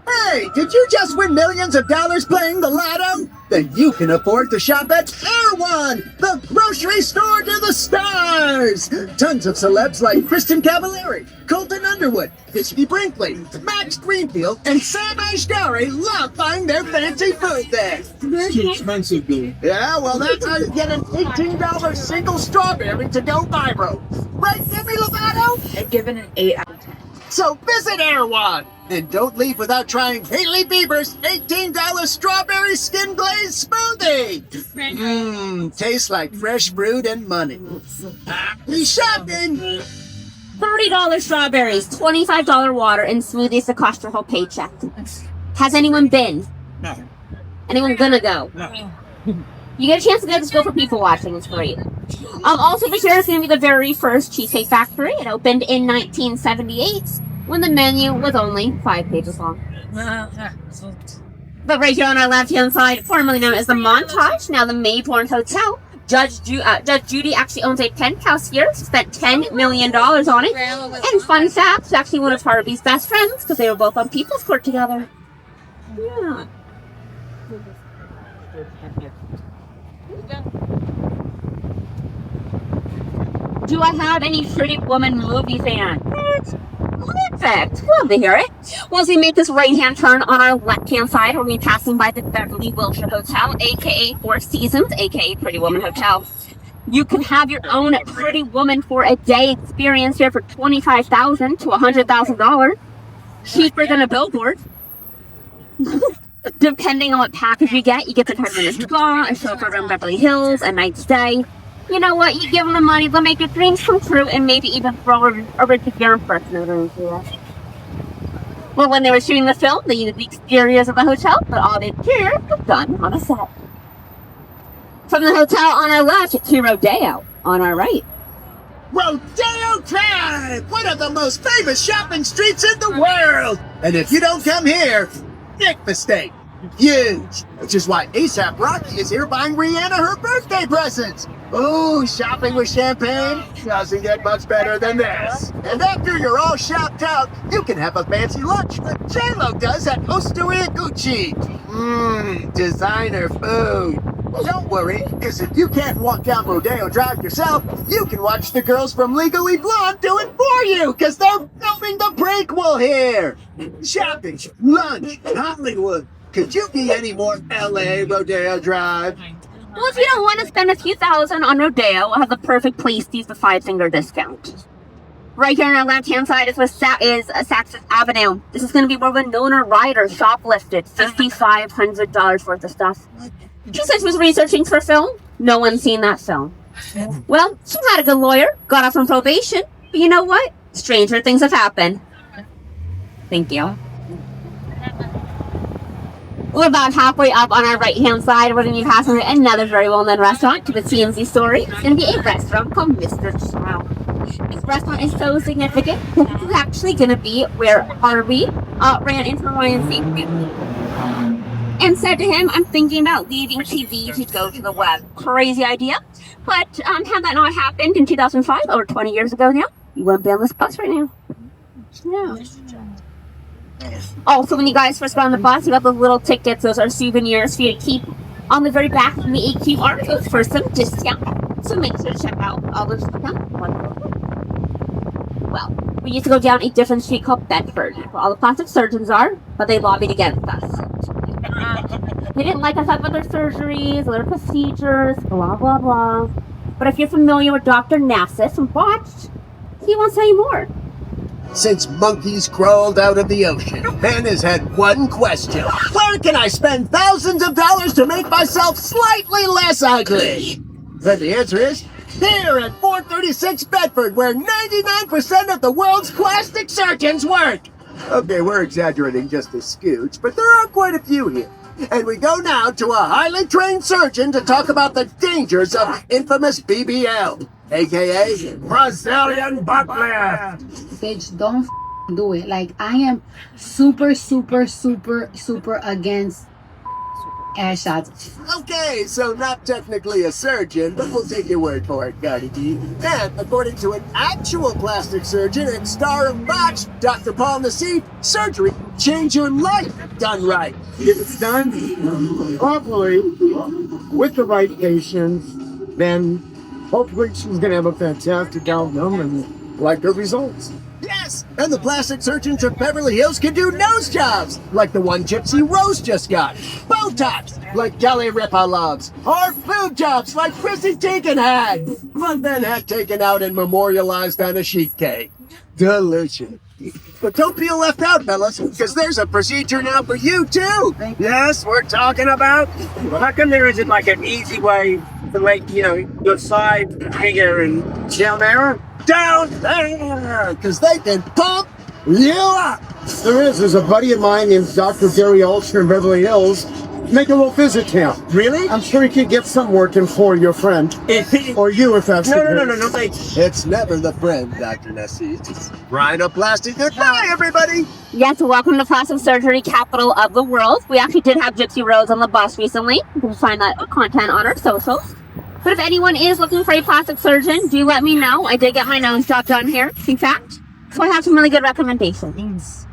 Hey, did you just win millions of dollars playing the lotto? Then you can afford to shop at Air One, the grocery store to the stars. Tons of celebs like Kristen Cavallari, Colton Underwood, Christy Brinkley, Max Greenfield, and Sam Asghari love buying their fancy food there. Too expensive, dude. Yeah, well, that's how you get an $18 single strawberry to go viral. Right, Demi Lovato? I'd give it an 8 out of 10. So visit Air One. And don't leave without trying Hailey Bieber's $18 strawberry skin glazed smoothie. Mmm, tastes like fresh brewed and money. Happy shopping! $30 strawberries, $25 water, and smoothies to cost your whole paycheck. Has anyone been? No. Anyone gonna go? No. You get a chance to just go for people watching. It's great. Also, this year is going to be the very first Cheesecake Factory. It opened in 1978 when the menu was only 5 pages long. But right here on our left-hand side, formerly known as the Montage, now the Mayborn Hotel, Judge Judy actually owns a penthouse here. Spent $10 million on it. And fun fact, she's actually one of Harvey's best friends because they were both on People's Court together. Yeah. Do I have any Pretty Woman movie fans? Perfect. Love to hear it. Well, as we make this right-hand turn on our left-hand side, we're going to be passing by the Beverly Wilshire Hotel, a.k.a. Four Seasons, a.k.a. Pretty Woman Hotel. You can have your own Pretty Woman for a day experience here for $25,000 to $100,000. Cheaper than a billboard. Depending on what package you get to turn in a spa, a chauffeur around Beverly Hills, a night stay. You know what? You give them the money, they'll make your dreams come true, and maybe even throw a Richard Gere impersonator into it. Well, when they were shooting the film, they used the exteriors of the hotel, but all the interior was done on a set. From the hotel on our left to Rodeo on our right. Rodeo Drive, one of the most famous shopping streets in the world. And if you don't come here, big mistake. Huge. Which is why ASAP Rocky is here buying Rihanna her birthday presents. Ooh, shopping with champagne doesn't get much better than this. And after you're all shopped out, you can have a fancy lunch like J-Lo does at Osteria Gucci. Mmm, designer food. Don't worry, because if you can't walk down Rodeo Drive yourself, you can watch the girls from Legally Blonde do it for you, because they're filming the prequel here. Shopping, lunch, Hollywood. Could you be any more LA Rodeo Drive? Well, if you don't want to spend a few thousand on Rodeo, we'll have the perfect place to use the 5-finger discount. Right here on our left-hand side is Saks Avenue. This is going to be where Winona Ryder shoplifted $5,500 worth of stuff. She said she was researching for film. No one's seen that film. Well, she had a good lawyer, got off on probation, but you know what? Stranger things have happened. Thank you. We're about halfway up on our right-hand side. We're going to be passing another very well-known restaurant to the TMZ story. It's going to be a restaurant called Mr. Chow. This restaurant is so significant. This is actually going to be where Harvey ran into Ryan Safety and said to him, I'm thinking about leaving TV to go to the web. Crazy idea. But had that not happened in 2005, over 20 years ago now, you wouldn't be on this bus right now. Yeah. Also, when you guys first got on the bus, you got those little tickets. Those are souvenirs for you to keep on the very back of the AQR codes for some discount. So make sure to check out all those discounts. Well, we used to go down a different street called Bedford, where all the plastic surgeons are, but they lobbied against us. They didn't like us about their surgeries, their procedures, blah, blah, blah. But if you're familiar with Dr. Nassif from Botched, he won't tell you more. Since monkeys crawled out of the ocean, man has had one question. Where can I spend thousands of dollars to make myself slightly less ugly? And the answer is here at 436 Bedford, where 99% of the world's plastic surgeons work. Okay, we're exaggerating just a scooch, but there are quite a few here. And we go now to a highly trained surgeon to talk about the dangers of infamous BBL, aka Brazilian butt lift. Bitch, don't do it. Like, I am super, super, super, super against ass shots. Okay, so not technically a surgeon, but we'll take your word for it, Cardi B. And according to an actual plastic surgeon and star of Box, Dr. Paul Nassif, surgery change your life done right. If it's done properly with the right patients, then hopefully she's gonna have a fantastic outcome and like her results. Yes, and the plastic surgeons of Beverly Hills can do nose jobs, like the one Gypsy Rose just got, Botox, like Kelly Ripa loves, or food jobs like Chrissy Teigen had, but then had taken out and memorialized on a sheet cake. Delicious. But don't feel left out, fellas, because there's a procedure now for you, too. Yes, we're talking about. How come there isn't like an easy way to make, your side bigger and down there? Down there, because they can pump you up. There's a buddy of mine named Dr. Gary Ulster in Beverly Hills. Make a little visit him. Really? I'm sure he could get some working for your friend. Or you, if that's the case. No, thanks. It's never the friend, Dr. Nessie. Rhinoplasty. Goodbye, everybody. Yes, welcome to plastic surgery capital of the world. We actually did have Gypsy Rose on the bus recently. You can find that content on our socials. But if anyone is looking for a plastic surgeon, do let me know. I did get my nose job done here, in fact. So I have some really good recommendations.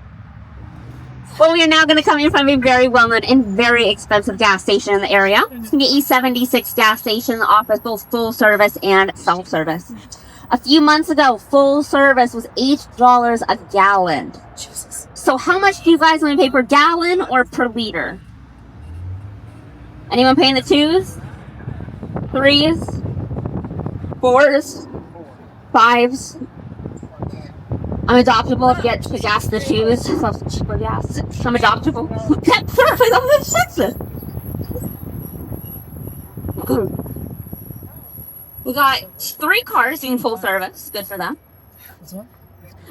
Well, we are now going to come in from a very well-known and very expensive gas station in the area. It's going to be E76 gas station that offers both full service and self-service. A few months ago, full service was $8 a gallon. So how much do you guys want to pay per gallon or per liter? Anyone paying the 2s? 3s, 4s, 5s. I'm adoptable if you get the gas in the 2s. So cheaper gas. I'm adoptable. Perfect. I'm gonna fix it. We got 3 cars doing full service. Good for them.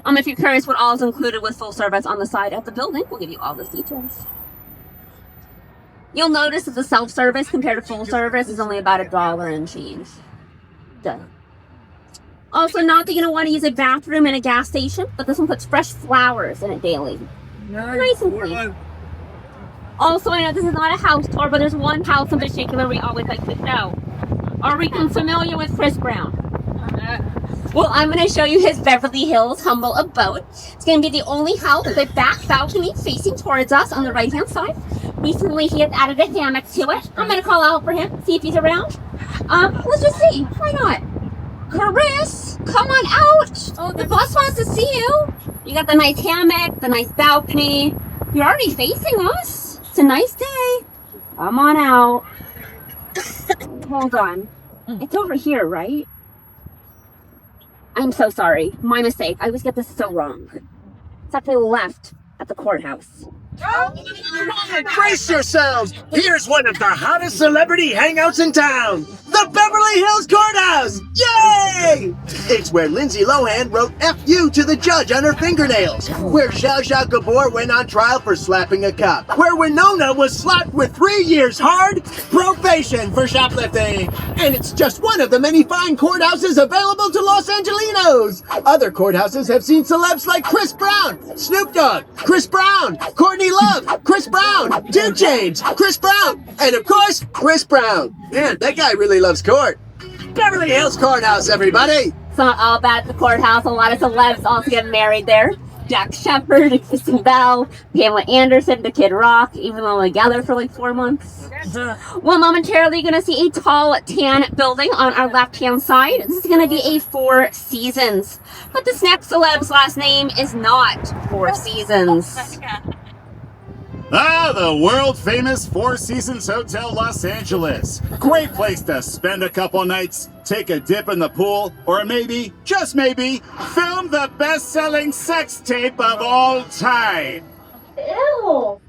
If you're curious what all is included with full service on the side of the building, we'll give you all those details. You'll notice that the self-service compared to full service is only about $1 and change. Done. Also, not that you don't want to use a bathroom in a gas station, but this one puts fresh flowers in it daily. Nice and clean. Also, I know this is not a house tour, but there's one house in particular we always like to show. Are we familiar with Chris Brown? Well, I'm going to show you his Beverly Hills humble abode. It's going to be the only house with a back balcony facing towards us on the right-hand side. Recently, he has added a hammock to it. I'm going to call out for him, see if he's around. Let's just see. Why not? Chris, come on out. Oh, the bus wants to see you. You got the nice hammock, the nice balcony. You're already facing us. It's a nice day. Come on out. Hold on. It's over here, right? I'm so sorry. My mistake. I always get this so wrong. It's actually left at the courthouse. Brace yourselves! Here's one of the hottest celebrity hangouts in town! The Beverly Hills Courthouse! Yay! It's where Lindsay Lohan wrote F.U. to the judge on her fingernails. Where Zsa Zsa Gabor went on trial for slapping a cop. Where Winona was slapped with 3 years hard probation for shoplifting. And it's just one of the many fine courthouses available to Los Angelinos. Other courthouses have seen celebs like Chris Brown, Snoop Dogg, Chris Brown, Courtney Love, Chris Brown, 2 Chainz, Chris Brown, and of course, Chris Brown. Man, that guy really loves court. Beverly Hills Courthouse, everybody! It's not all bad at the courthouse. A lot of celebs also get married there. Jack Shepard, Kristen Bell, Pamela Anderson, the Kid Rock, even though they're together for like 4 months. Well, momentarily, you're going to see a tall tan building on our left-hand side. This is going to be a Four Seasons. But this next celeb's last name is not Four Seasons. The world-famous Four Seasons Hotel Los Angeles. Great place to spend a couple nights, take a dip in the pool, or maybe, just maybe, film the best-selling sex tape of all time. Ew.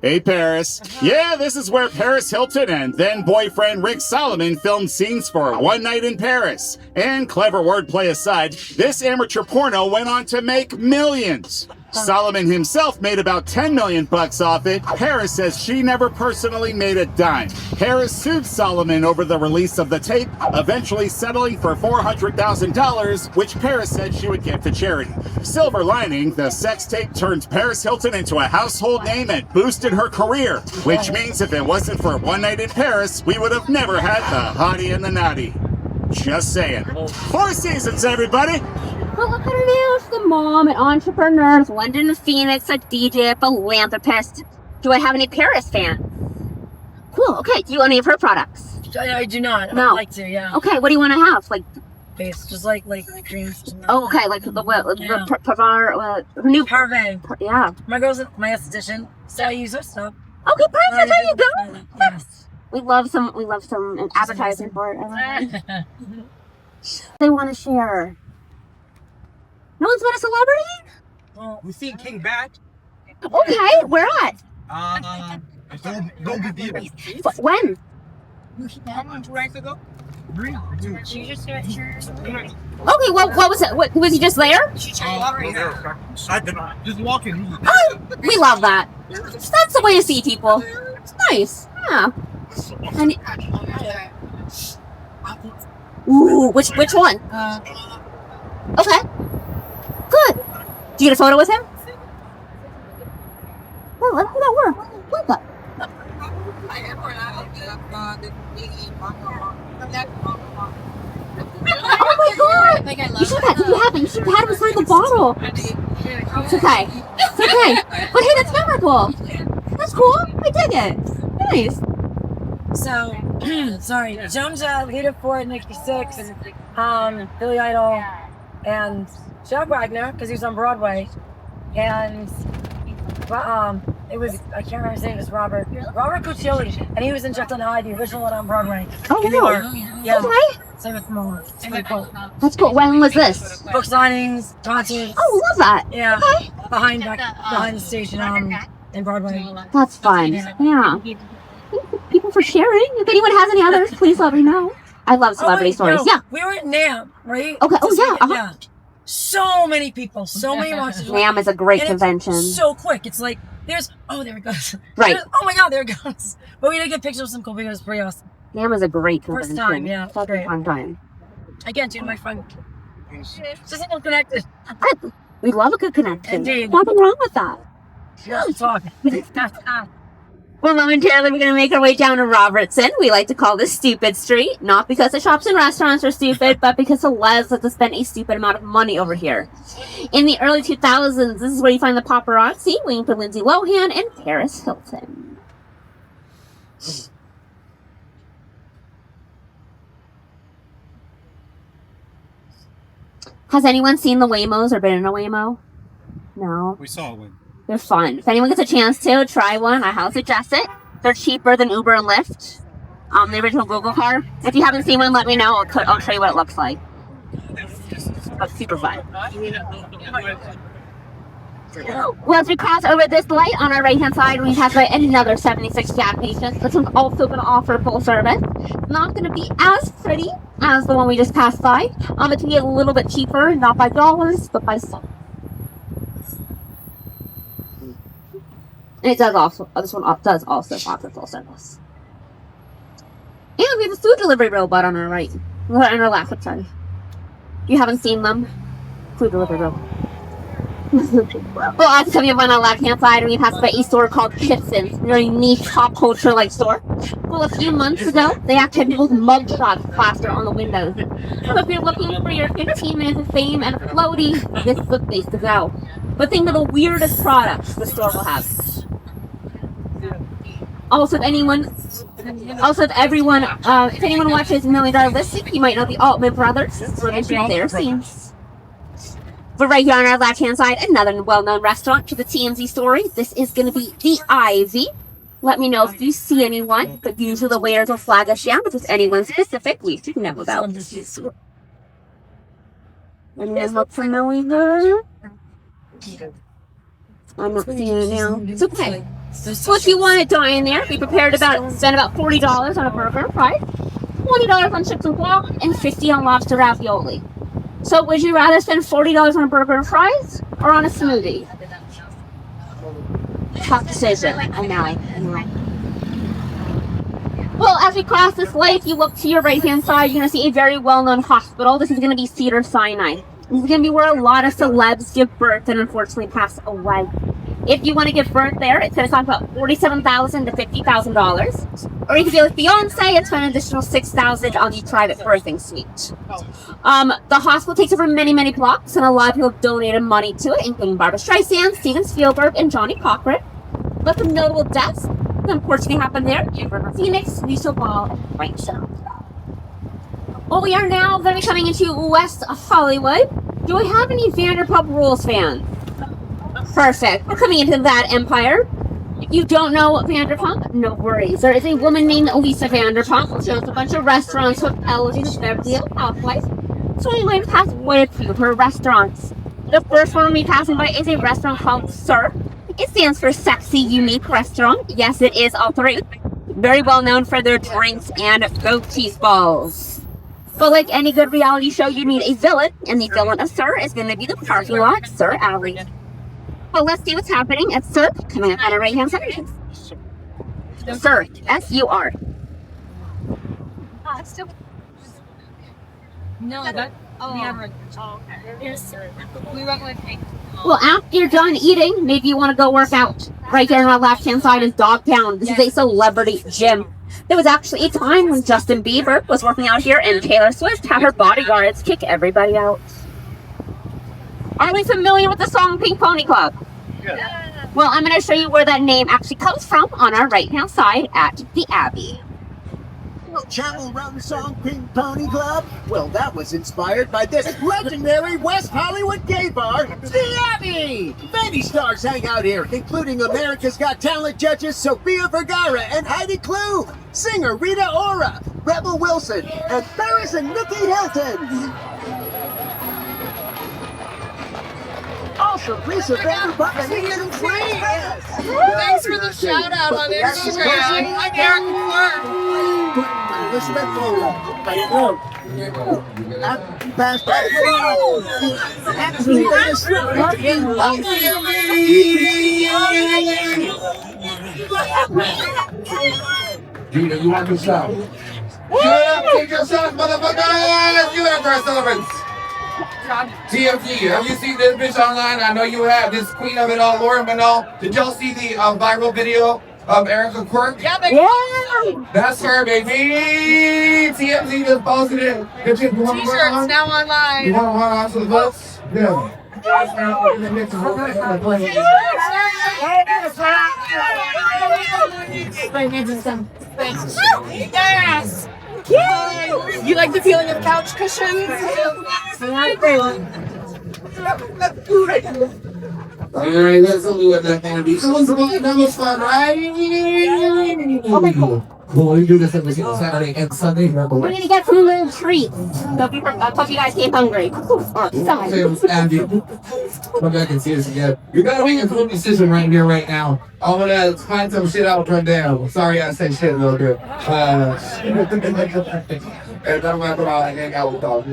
Hey, Paris. Yeah, this is where Paris Hilton and then-boyfriend Rick Solomon filmed scenes for One Night in Paris. And clever wordplay aside, this amateur porno went on to make millions. Solomon himself made about 10 million bucks off it. Paris says she never personally made a dime. Paris sued Solomon over the release of the tape, eventually settling for $400,000, which Paris said she would give to charity. Silver lining, the sex tape turned Paris Hilton into a household name and boosted her career, which means if it wasn't for one night in Paris, we would have never had the hottie and the naughty. Just saying. 4 seasons, everybody! Well, look at her now. She's a mom, an entrepreneur, London to Phoenix, a DJ, a philanthropist. Do I have any Paris fans? Cool. Okay. Do you want any of her products? I do not. No. I'd like to, yeah. Okay. What do you want to have? Like base, just like creams. Oh, okay. Like the what? Yeah. The new Parve. Yeah. My girl's my esthetician, so I use her stuff. Okay, perfect. There you go. Yes. We love some advertising for it. They want to share. No one's met a celebrity? Well, we seen King Bat. Okay, where at? Don't be deal. When? How much ranks ago? She just got yours. Okay, what was it? What, was he just there? Just walking. Oh, we love that. That's the way to see people. It's nice. Yeah. And, ooh, which one? Okay. Good. Did you get a photo with him? Well, how did that work? What the? Oh my god! You should have had him sign the bottle. It's okay. It's okay. But hey, that's memorable. That's cool. I dig it. Nice. So, sorry. Jones leader for Nikki Sixx, Billy Idol, and Jack Wagner, because he was on Broadway. And it was, I can't remember his name, it was Robert Cuccioli, and he was in Jekyll and Hyde, the original one on Broadway. Oh, in New York. Yeah. Okay. Same with Moore. It's pretty cool. That's cool. When was this? Book signings, concerts. Oh, love that. Yeah. Okay. Behind the station in Broadway. That's fun. Yeah. Thank you, people for sharing. If anyone has any others, please let me know. I love celebrity stories. Yeah. We were at NAMM, right? Okay. Oh, yeah. Yeah. So many people, so many watches. NAMM is a great convention. So quick. It's like, there it goes. Right. Oh my god, there it goes. But we did get pictures of some cool people. It was pretty awesome. NAMM is a great convention. First time, yeah. Such a fun time. Again, dude, my friend. Just all connected. We love a good connection. Indeed. Nothing wrong with that. Just talk. Well, momentarily, we're going to make our way down to Robertson. We like to call this Stupid Street, not because the shops and restaurants are stupid, but because celebs like to spend a stupid amount of money over here. In the early 2000s, this is where you find the paparazzi, waiting for Lindsay Lohan and Paris Hilton. Has anyone seen the Waymos or been in a Waymo? No. We saw one. They're fun. If anyone gets a chance to, try one. I highly suggest it. They're cheaper than Uber and Lyft. The original Google car. If you haven't seen one, let me know. I'll show you what it looks like. But super fun. Well, as we cross over this light on our right-hand side, we have another 76 cab patients. This one's also going to offer full service. Not going to be as pretty as the one we just passed by. It's going to be a little bit cheaper, not by dollars, but by cents. And it does also, this one does also offer full service. And we have a food delivery robot on our right. On our left, I'm sorry. If you haven't seen them, food delivery robot. Well, also coming up on our left-hand side, we have a store called Chipson's. Very niche pop culture-like store. Well, a few months ago, they actually had people's mugshots plastered on the windows. So if you're looking for your 15 minutes of fame and a floaty, this is the place to go. But think of the weirdest products the store will have. Also, if anyone watches $1 Million Listing, you might know the Altman Brothers. We're going to shoot their scenes. But right here on our left-hand side, another well-known restaurant to the TMZ story. This is going to be the Ivy. Let me know if you see anyone, but usually the waiters will flag us down if there's anyone specific we should know about. Anyone look familiar? I'm not seeing it now. It's okay. So if you want to dine there, be prepared to spend about $40 on a burger and fries, $20 on chips and guac, and $50 on lobster ravioli. So would you rather spend $40 on a burger and fries or on a smoothie? Tough decision. I know. Well, as we cross this lake, you look to your right-hand side, you're going to see a very well-known hospital. This is going to be Cedars-Sinai. This is going to be where a lot of celebs give birth and unfortunately pass away. If you want to give birth there, it's going to cost about $47,000 to $50,000. Or you can do with Beyonce, it's for an additional $6,000 on the private birthing suite. The hospital takes over many, many blocks, and a lot of people have donated money to it, including Barbara Streisand, Steven Spielberg, and Johnny Cochran. But the notable deaths that unfortunately happened there in River Phoenix, Lisa Ball, and Frank Sinatra. Well, we are now going to be coming into West Hollywood. Do we have any Vanderpump Rules fans? Perfect. We're coming into that empire. If you don't know Vanderpump, no worries. There is a woman named Lisa Vanderpump who owns a bunch of restaurants, hotels, and Beverly Hills Housewives. So we might pass quite a few of her restaurants. The first one we'll be passing by is a restaurant called Sir. It stands for Sexy Unique Restaurant. Yes, it is all three. Very well known for their drinks and goat cheese balls. But like any good reality show, you need a villain, and the villain of Sir is going to be the parking lot, Sir Alley. Well, let's see what's happening at Sir, coming up on our right-hand side. Sir, S-U-R. No, that. Oh, okay. We went with me. Well, after you're done eating, maybe you want to go work out. Right there on our left-hand side is Dogtown. This is a celebrity gym. There was actually a time when Justin Bieber was working out here and Taylor Swift had her bodyguards kick everybody out. Are we familiar with the song Pink Pony Club? Yeah. Well, I'm going to show you where that name actually comes from on our right-hand side at the Abbey. Travel around the song Pink Pony Club? Well, that was inspired by this legendary West Hollywood gay bar, the Abbey! Many stars hang out here, including America's Got Talent judges Sofia Vergara and Heidi Klum, singer Rita Ora, Rebel Wilson, and Paris and Nikki Hilton. Also, Lisa Vanderpump and Ian Queen. Thanks for the shout out on Instagram. I'm Eric Clark. Gina, you want to shout? Shut up, take your shots, motherfuckers! You have our celebrants. TMZ, have you seen this bitch online? I know you have. This queen of it all, Lauren Manal. Did y'all see the viral video of Erica Quirk? Yeah, baby. Yeah. That's her, baby. TMZ just posted it. T-shirts now online. You want to run on to the bus? Yeah. Yes! You like the feeling of couch cushions? Alright, let's do it. That was fun, right? Cool, we do this every single Saturday and Sunday. We're going to get some little treats. So if you guys came hungry. Andy, come back and see us again. You gotta make a cool decision right here, right now. I'm gonna find some shit out right now. Sorry I said shit a little bit. And I'm gonna go out and hang out with y'all.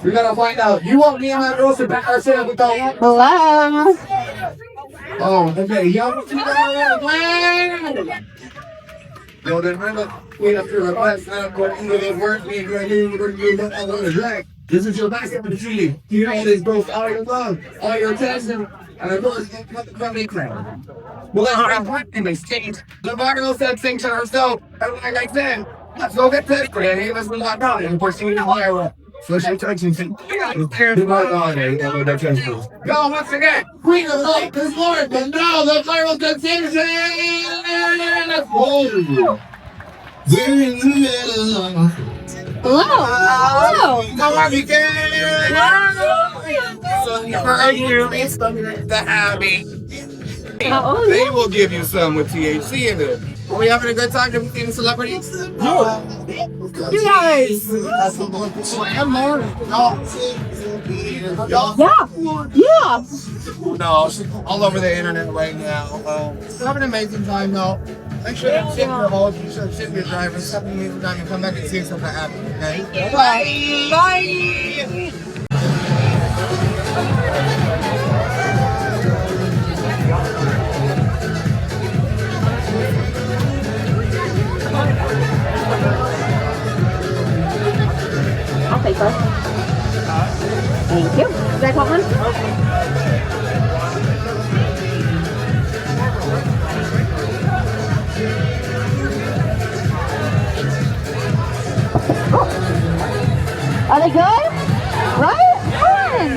We gotta find out. You want me and my girls to back our shit up with y'all? Hello. Oh, okay. Y'all yo, then remember, wait up your request, and I'm going into the work, we're going to do the drag. This is your last opportunity. You know this, both all your love, all your attention, and I know it's going to come in crowd. Well, that's our part in the state. The Margot said things to herself, and like I said, let's go get this, Granny. Let's go out down and pursue the Iowa. Social attention. Go once again. Queen of Light, this Lord, but now the viral confusion. Whoa. Hello. How are you doing? The Abbey. They will give you some with THC in it. Are we having a good time to meet celebrities? No. You guys. And more. No. Yeah. No, all over the internet right now. Have an amazing time though. Make sure to tip your host, you should tip your driver, something you time and come back and see something happen, okay? Bye. Bye. Are they good? Right? Fun!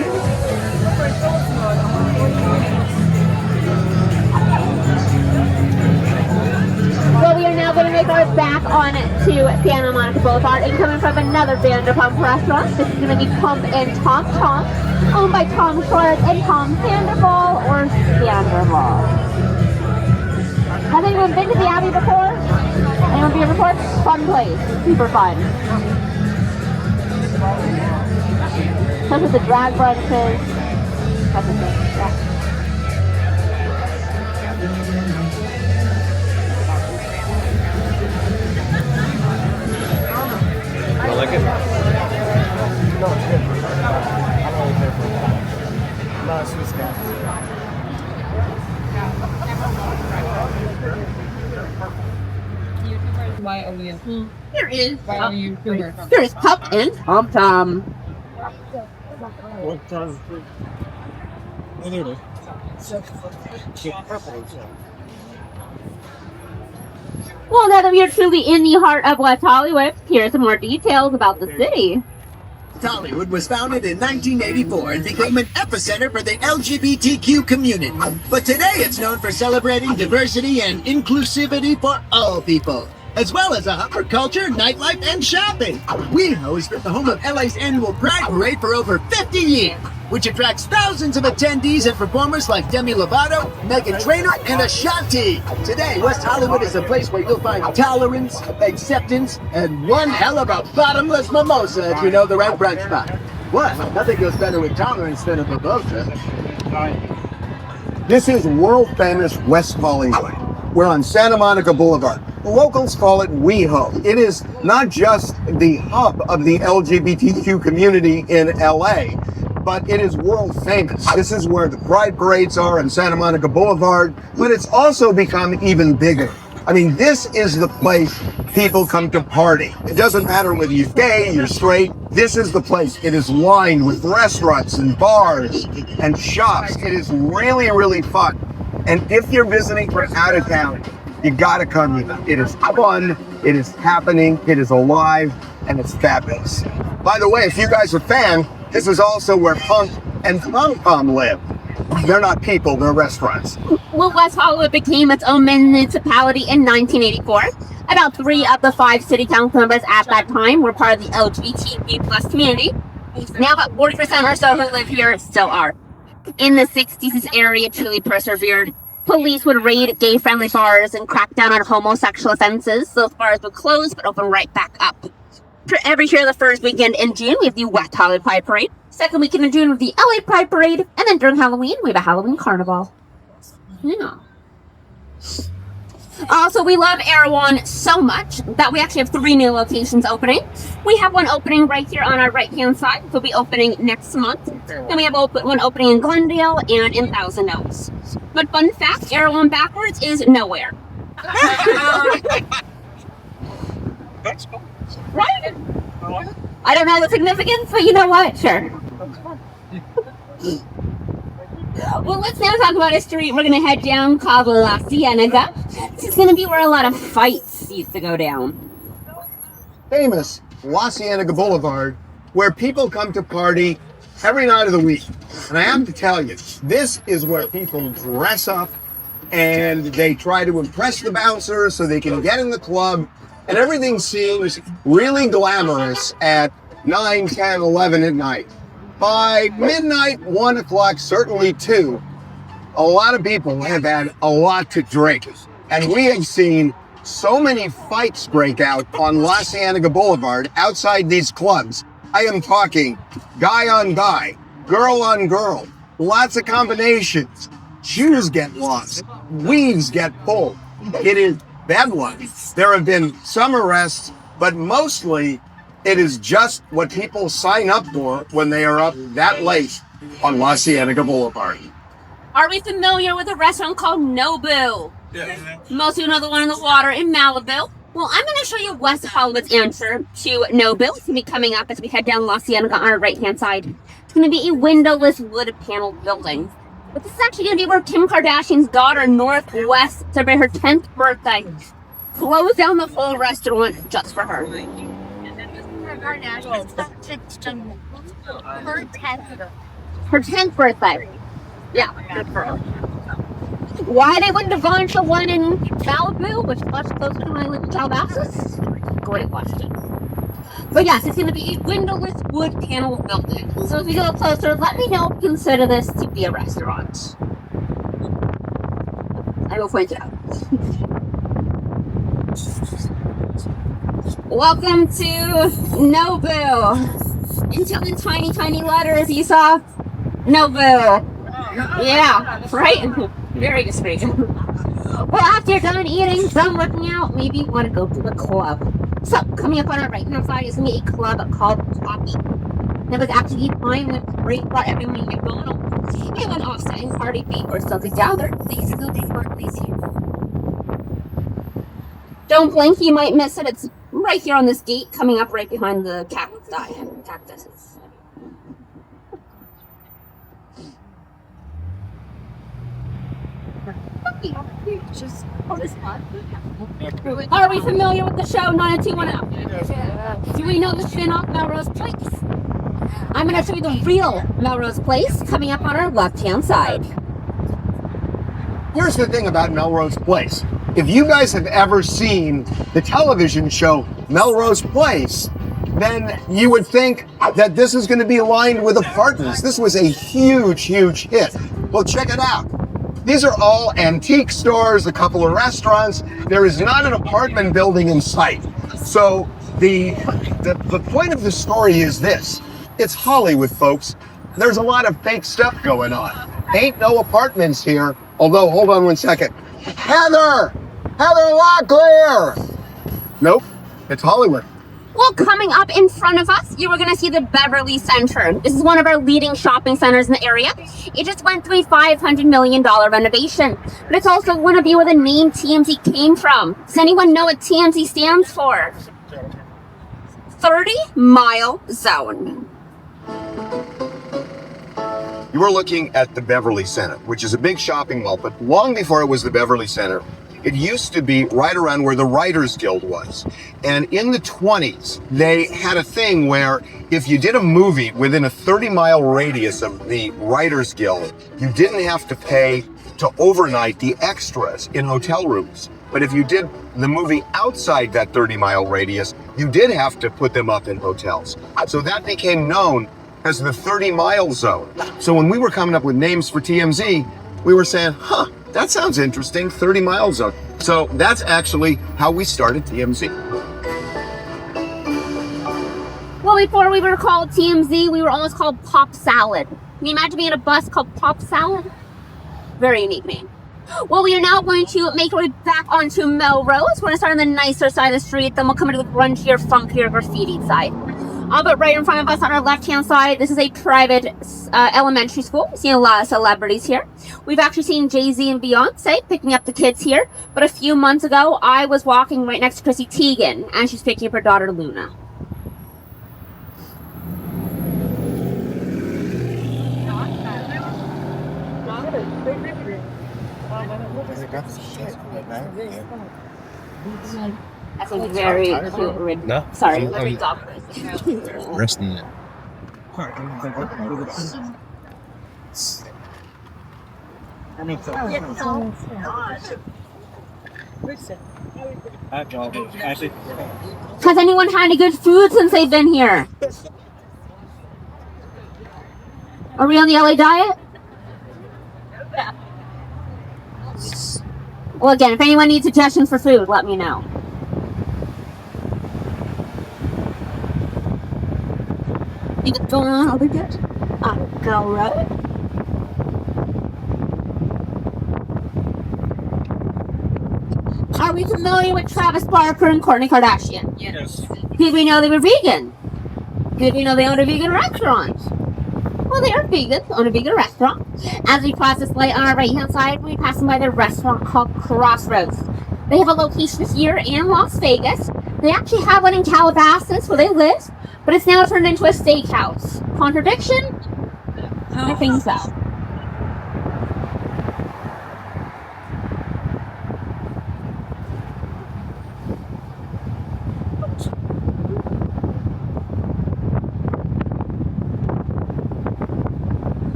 So we are now going to make our back on to Santa Monica Boulevard and coming from another Vanderpump restaurant. This is going to be Pump and Tom Tom, owned by Tom Schwartz and Tom Sandoval or Sandoval. Has anyone been to the Abbey before? Anyone been here before? Fun place. Super fun. Especially the drag brunches. Everything. Yeah. I like it. No, it's good. I'm always there for that. No, it's sweet guy. Why are you? Here is Why are you YouTuber? Here is Pup and Tom Tom. What does it? Well, now that we are truly in the heart of West Hollywood, here are some more details about the city. Hollywood was founded in 1984 and became an epicenter for the LGBTQ community. But today it's known for celebrating diversity and inclusivity for all people, as well as a hub for culture, nightlife, and shopping. WeHo has been the home of LA's annual Pride Parade for over 50 years, which attracts thousands of attendees and performers like Demi Lovato, Meghan Trainor, and Ashanti. Today, West Hollywood is a place where you'll find tolerance, acceptance, and one hell of a bottomless mimosa if you know the right brunch spot. What? Nothing goes better with tolerance than a mimosa. This is world famous West Hollywood. We're on Santa Monica Boulevard. The locals call it WeHo. It is not just the hub of the LGBTQ community in LA, but it is world famous. This is where the Pride Parades are on Santa Monica Boulevard, but it's also become even bigger. I mean, this is the place people come to party. It doesn't matter whether you're gay, you're straight, this is the place. It is lined with restaurants and bars and shops. It is really, really fun. And if you're visiting from out of town, you gotta come here. It is fun, it is happening, it is alive, and it's fabulous. By the way, if you guys are fans, this is also where Punk and Tom Tom live. They're not people, they're restaurants. Well, West Hollywood became its own municipality in 1984. About 3 of the 5 city council members at that time were part of the LGBTQ plus community. Now about 40% or so who live here still are. In the 60s, this area truly persevered. Police would raid gay-friendly bars and crack down on homosexual offenses. Those bars would close but open right back up. For every year, the first weekend in June, we have the West Hollywood Pride Parade. Second weekend in June, we have the LA Pride Parade. And then during Halloween, we have a Halloween Carnival. Yeah. Also, we love Erewhon so much that we actually have 3 new locations opening. We have one opening right here on our right-hand side. It'll be opening next month. Then we have one opening in Glendale and in Thousand Oaks. But fun fact, Erewhon backwards is nowhere. That's cool. Right? I don't know the significance, but you know what? Sure. Well, let's now talk about a street we're going to head down called La Cienega. This is going to be where a lot of fights used to go down. Famous La Cienega Boulevard, where people come to party every night of the week. And I have to tell you, this is where people dress up and they try to impress the bouncers so they can get in the club. And everything seems really glamorous at 9, 10, 11 at night. By midnight, 1 o'clock, certainly 2, a lot of people have had a lot to drink. And we have seen so many fights break out on La Cienega Boulevard outside these clubs. I am talking guy on guy, girl on girl, lots of combinations. Shoes get lost, weaves get pulled. It is bedlam. There have been some arrests, but mostly it is just what people sign up for when they are up that late on La Cienega Boulevard. Are we familiar with a restaurant called Nobu? Yeah. Most of you know the one in the water in Malibu. Well, I'm going to show you West Hollywood's answer to Nobu. It's going to be coming up as we head down La Cienega on our right-hand side. It's going to be a windowless wood panel building. But this is actually going to be where Kim Kardashian's daughter, Northwest, celebrated her 10th birthday. Closed down the whole restaurant just for her. Her 10th birthday. Yeah, good for her. Why they wouldn't have gone to one in Malibu, which is much closer to when I live in Calabasas? Great question. But yes, it's going to be a windowless wood panel building. So as we go closer, let me know if you consider this to be a restaurant. I will point it out. Welcome to Nobu. Until in tiny, tiny letters, you saw Nobu. Yeah, right? Very discreet. Well, after you're done eating, done working out, maybe you want to go to a club. So, coming up on our right-hand side is going to be a club called Poppy. That was actually fine with great for everyone you go on. And when offsetting party feet or something down there, please go for please here. Don't blink, you might miss it. It's right here on this gate, coming up right behind the cactuses. Are we familiar with the show 90210? Do we know the spin-off Melrose Place? I'm going to show you the real Melrose Place coming up on our left-hand side. Here's the thing about Melrose Place. If you guys have ever seen the television show Melrose Place, then you would think that this is going to be lined with apartments. This was a huge, huge hit. Well, check it out. These are all antique stores, a couple of restaurants. There is not an apartment building in sight. So the point of the story is this. It's Hollywood, folks. There's a lot of fake stuff going on. Ain't no apartments here. Although, hold on one second. Heather Locklear! Nope, it's Hollywood. Well, coming up in front of us, you are going to see the Beverly Center. This is one of our leading shopping centers in the area. It just went through a $500 million renovation. But it's also one of you where the name TMZ came from. Does anyone know what TMZ stands for? 30-mile zone. You are looking at the Beverly Center, which is a big shopping mall, but long before it was the Beverly Center, it used to be right around where the Writers Guild was. And in the 20s, they had a thing where if you did a movie within a 30-mile radius of the Writers Guild, you didn't have to pay to overnight the extras in hotel rooms. But if you did the movie outside that 30-mile radius, you did have to put them up in hotels. So that became known as the 30-mile zone. So when we were coming up with names for TMZ, we were saying, that sounds interesting, 30-mile zone. So that's actually how we started TMZ. Well, before we were called TMZ, we were almost called Pop Salad. Can you imagine being a bus called Pop Salad? Very unique name. Well, we are now going to make our way back onto Melrose. We're going to start on the nicer side of the street, then we'll come into the grungier, funkier, graffiti side. But right in front of us on our left-hand side, this is a private elementary school. We've seen a lot of celebrities here. We've actually seen Jay-Z and Beyonce picking up the kids here. But a few months ago, I was walking right next to Chrissy Teigen, and she's picking up her daughter, Luna. That's a very cute. No? Sorry, very dog. Resting it. Has anyone had any good food since they've been here? Are we on the LA diet? Well, again, if anyone needs suggestions for food, let me know. You got going on over here? Go road. Are we familiar with Travis Barker and Kourtney Kardashian? Yes. Did we know they were vegan? Did we know they owned a vegan restaurant? Well, they are vegan, own a vegan restaurant. As we cross this light on our right-hand side, we're passing by their restaurant called Crossroads. They have a location here in Las Vegas. They actually have one in Calabasas where they live, but it's now turned into a steakhouse. Contradiction? I think so.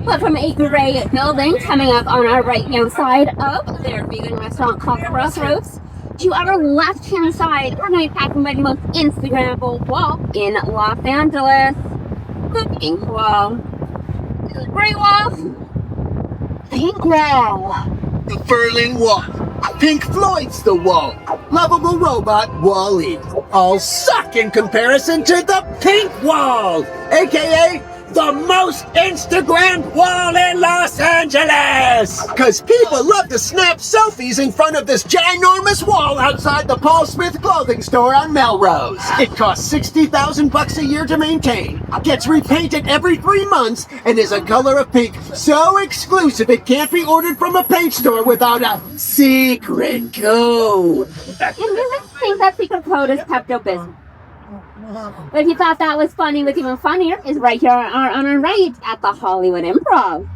But from a gray building coming up on our right-hand side of their vegan restaurant called Crossroads, to our left-hand side, we're going to be passing by the most Instagrammable wall in Los Angeles. The pink wall. Gray wall. Pink wall. The Berlin Wall. Pink Floyd's the wall. Lovable robot Wall-E. All suck in comparison to the Pink Wall, aka the most Instagrammed wall in Los Angeles! Cause people love to snap selfies in front of this ginormous wall outside the Paul Smith clothing store on Melrose. It costs $60,000 a year to maintain, gets repainted every 3 months, and is a color of pink so exclusive it can't be ordered from a paint store without a secret code. And you would think that secret code is Pepto-Bismol. But if you thought that was funny, what's even funnier is right here on our right at the Hollywood Improv.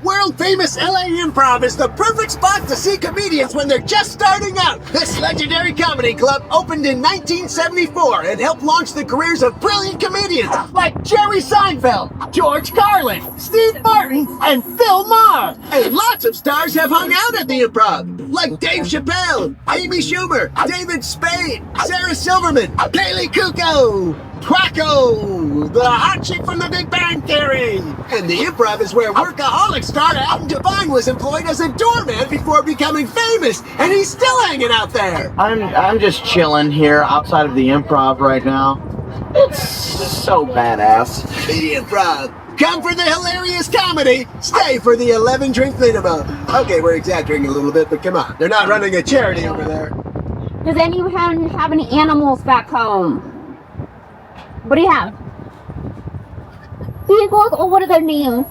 World famous LA Improv is the perfect spot to see comedians when they're just starting out. This legendary comedy club opened in 1974 and helped launch the careers of brilliant comedians like Jerry Seinfeld, George Carlin, Steve Martin, and Phil Maher. And lots of stars have hung out at the Improv, like Dave Chappelle, Amy Schumer, David Spade, Sarah Silverman, Kaylee Kuko, Quacko, the hot chick from the Big Bang Theory. And the Improv is where workaholic star Adam Devine was employed as a doorman before becoming famous, and he's still hanging out there. I'm just chilling here outside of the Improv right now. It's so badass. The Improv. Come for the hilarious comedy, stay for the 11-drink minimum. Okay, we're exaggerating a little bit, but come on. They're not running a charity over there. Does anyone have any animals back home? What do you have? Vehicles, or what are their names?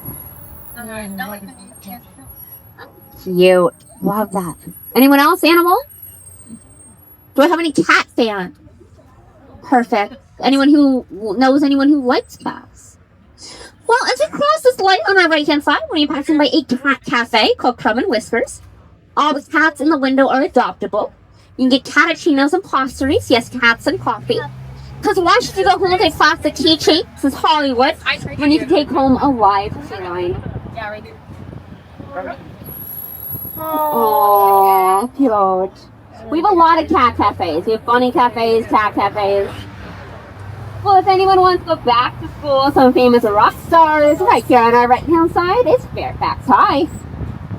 Cute. Love that. Anyone else? Animal? Do I have any cat fans? Perfect. Anyone who knows anyone who likes cats? Well, as we cross this light on our right-hand side, we're passing by a cat cafe called Crumb and Whiskers. All the cats in the window are adoptable. You can get cattuccinos and pastries. Yes, cats and coffee. Because why should you go home with a plastic keychain? This is Hollywood. When you can take home a live feline. Yeah, right here. Aww, cute. We have a lot of cat cafes. We have bunny cafes, cat cafes. Well, if anyone wants to go back to school, some famous rock stars, right here on our right-hand side is Fairfax High.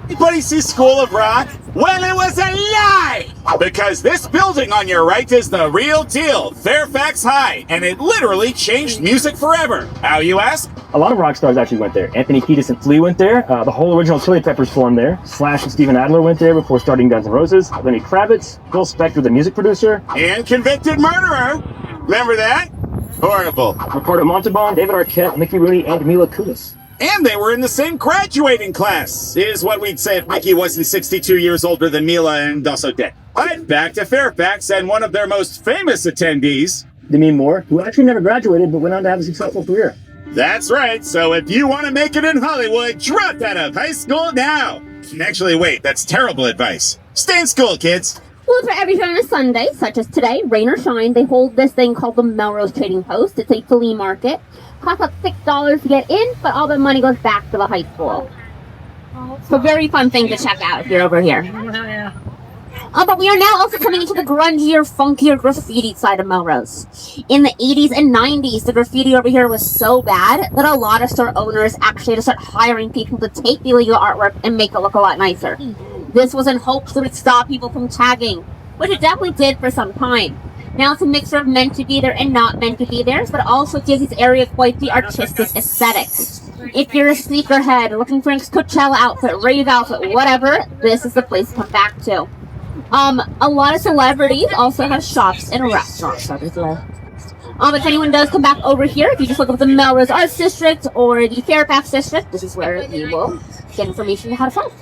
Anybody see School of Rock? Well, it was a lie! Because this building on your right is the real deal, Fairfax High, and it literally changed music forever. How, you ask? A lot of rock stars actually went there. Anthony Kiedis and Flea went there. The whole original Chili Peppers formed there. Slash and Steven Adler went there before starting Guns N' Roses. Lenny Kravitz, Phil Spector, the music producer. And convicted murderer. Remember that? Horrible. Ricardo Montalban, David Arquette, Mickey Rooney, and Mila Kunis. And they were in the same graduating class, is what we'd say if Mickey wasn't 62 years older than Mila and also dead. But back to Fairfax and one of their most famous attendees, Demi Moore, who actually never graduated but went on to have a successful career. That's right, so if you want to make it in Hollywood, drop out of high school now. Actually, wait, that's terrible advice. Stay in school, kids. Well, for every Saturday and Sunday, such as today, rain or shine, they hold this thing called the Melrose Trading Post. It's a flea market. Costs about $6 to get in, but all the money goes back to the high school. So very fun thing to check out if you're over here. But we are now also coming into the grungier, funkier graffiti side of Melrose. In the 80s and 90s, the graffiti over here was so bad that a lot of store owners actually had to start hiring people to take the illegal artwork and make it look a lot nicer. This was in hopes that it would stop people from tagging, which it definitely did for some time. Now it's a mixture of meant to be there and not meant to be there, but also gives this area quite the artistic aesthetic. If you're a sneakerhead looking for a Coachella outfit, rave outfit, whatever, this is the place to come back to. A lot of celebrities also have shops and restaurants over there. If anyone does come back over here, if you just look up the Melrose Arts District or the Fairfax District, this is where you will get information on how to find.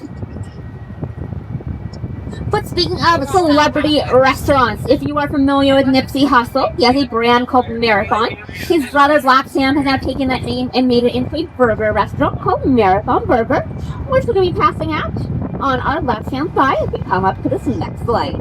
But speaking of celebrity restaurants, if you are familiar with Nipsey Hussle, he has a brand called Marathon. His brother Black Sam has now taken that name and made it into a burger restaurant called Marathon Burger, which we're going to be passing out on our left-hand side as we come up to this next light.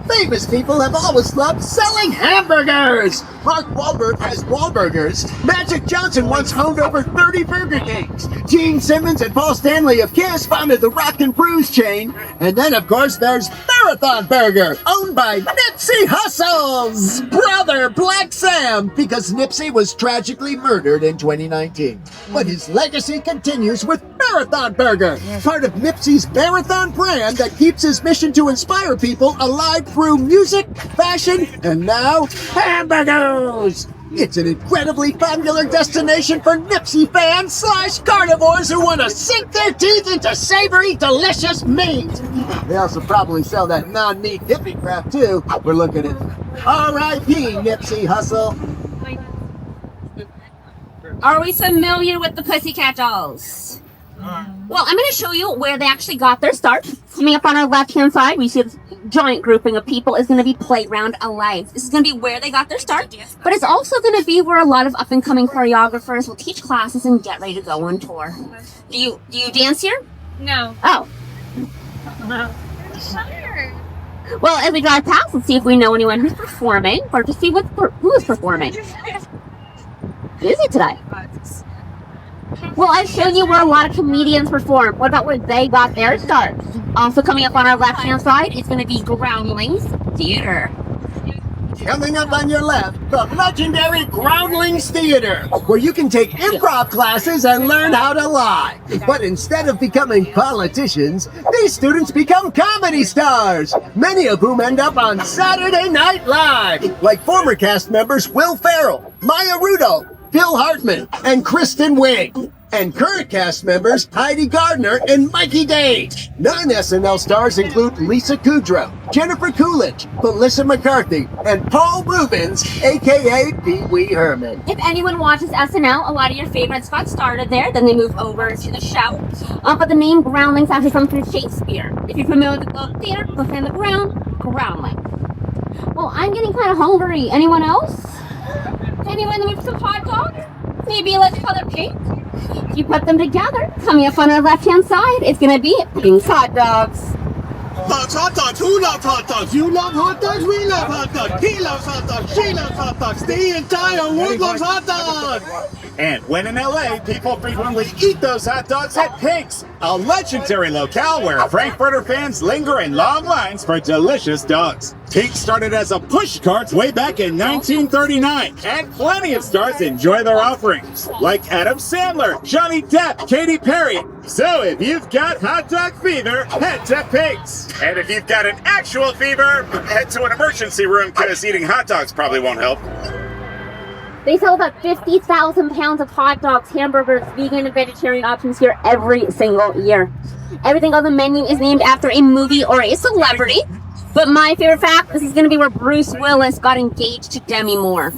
Famous people have always loved selling hamburgers. Mark Wahlberg has Wahlburgers. Magic Johnson once owned over 30 Burger Kings. Gene Simmons and Paul Stanley of Kiss founded the Rock and Brews chain. And then, of course, there's Marathon Burger, owned by Nipsey Hussle's brother, Black Sam, because Nipsey was tragically murdered in 2019. But his legacy continues with Marathon Burger, part of Nipsey's Marathon brand that keeps his mission to inspire people alive through music, fashion, and now hamburgers. It's an incredibly popular destination for Nipsey fans / carnivores who want to sink their teeth into savory, delicious meat. They also probably sell that non-meat hippie crap too. We're looking at R.I.P. Nipsey Hussle. Are we familiar with the Pussycat Dolls? Well, I'm going to show you where they actually got their start. Coming up on our left-hand side, we see this giant grouping of people is going to be Playground Alive. This is going to be where they got their start, but it's also going to be where a lot of up-and-coming choreographers will teach classes and get ready to go on tour. Do you dance here? No. Oh. Sure. Well, as we drive past, let's see if we know anyone who's performing, or to see who is performing. Busy today. Well, I've shown you where a lot of comedians perform. What about where they got their start? Also coming up on our left-hand side, it's going to be Groundlings Theater. Coming up on your left, the legendary Groundlings Theater, where you can take improv classes and learn how to lie. But instead of becoming politicians, these students become comedy stars, many of whom end up on Saturday Night Live, like former cast members Will Ferrell, Maya Rudolph, Phil Hartman, and Kristen Wiig. And current cast members Heidi Gardner and Mikey Day. Non-SNL stars include Lisa Kudrow, Jennifer Coolidge, Melissa McCarthy, and Paul Rubens, aka Pee Wee Herman. If anyone watches SNL, a lot of your favorites got started there, then they move over to the show. But the name Groundlings actually comes from Shakespeare. If you're familiar with the theater, look in the ground, Groundling. Well, I'm getting kind of hungry. Anyone else? Anyone with some hot dogs? Maybe let's color pink. If you put them together, coming up on our left-hand side, it's going to be Pink's Hot Dogs. Loves hot dogs. Who loves hot dogs? You love hot dogs. We love hot dogs. He loves hot dogs. She loves hot dogs. The entire world loves hot dogs. And when in LA, people frequently eat those hot dogs at Pink's, a legendary locale where Frankfurter fans linger in long lines for delicious dogs. Pink's started as a push cart way back in 1939, and plenty of stars enjoy their offerings, like Adam Sandler, Johnny Depp, Katy Perry. So if you've got hot dog fever, head to Pink's. And if you've got an actual fever, head to an emergency room, because eating hot dogs probably won't help. They sell about 50,000 pounds of hot dogs, hamburgers, vegan and vegetarian options here every single year. Everything on the menu is named after a movie or a celebrity. But my favorite fact, this is going to be where Bruce Willis got engaged to Demi Moore.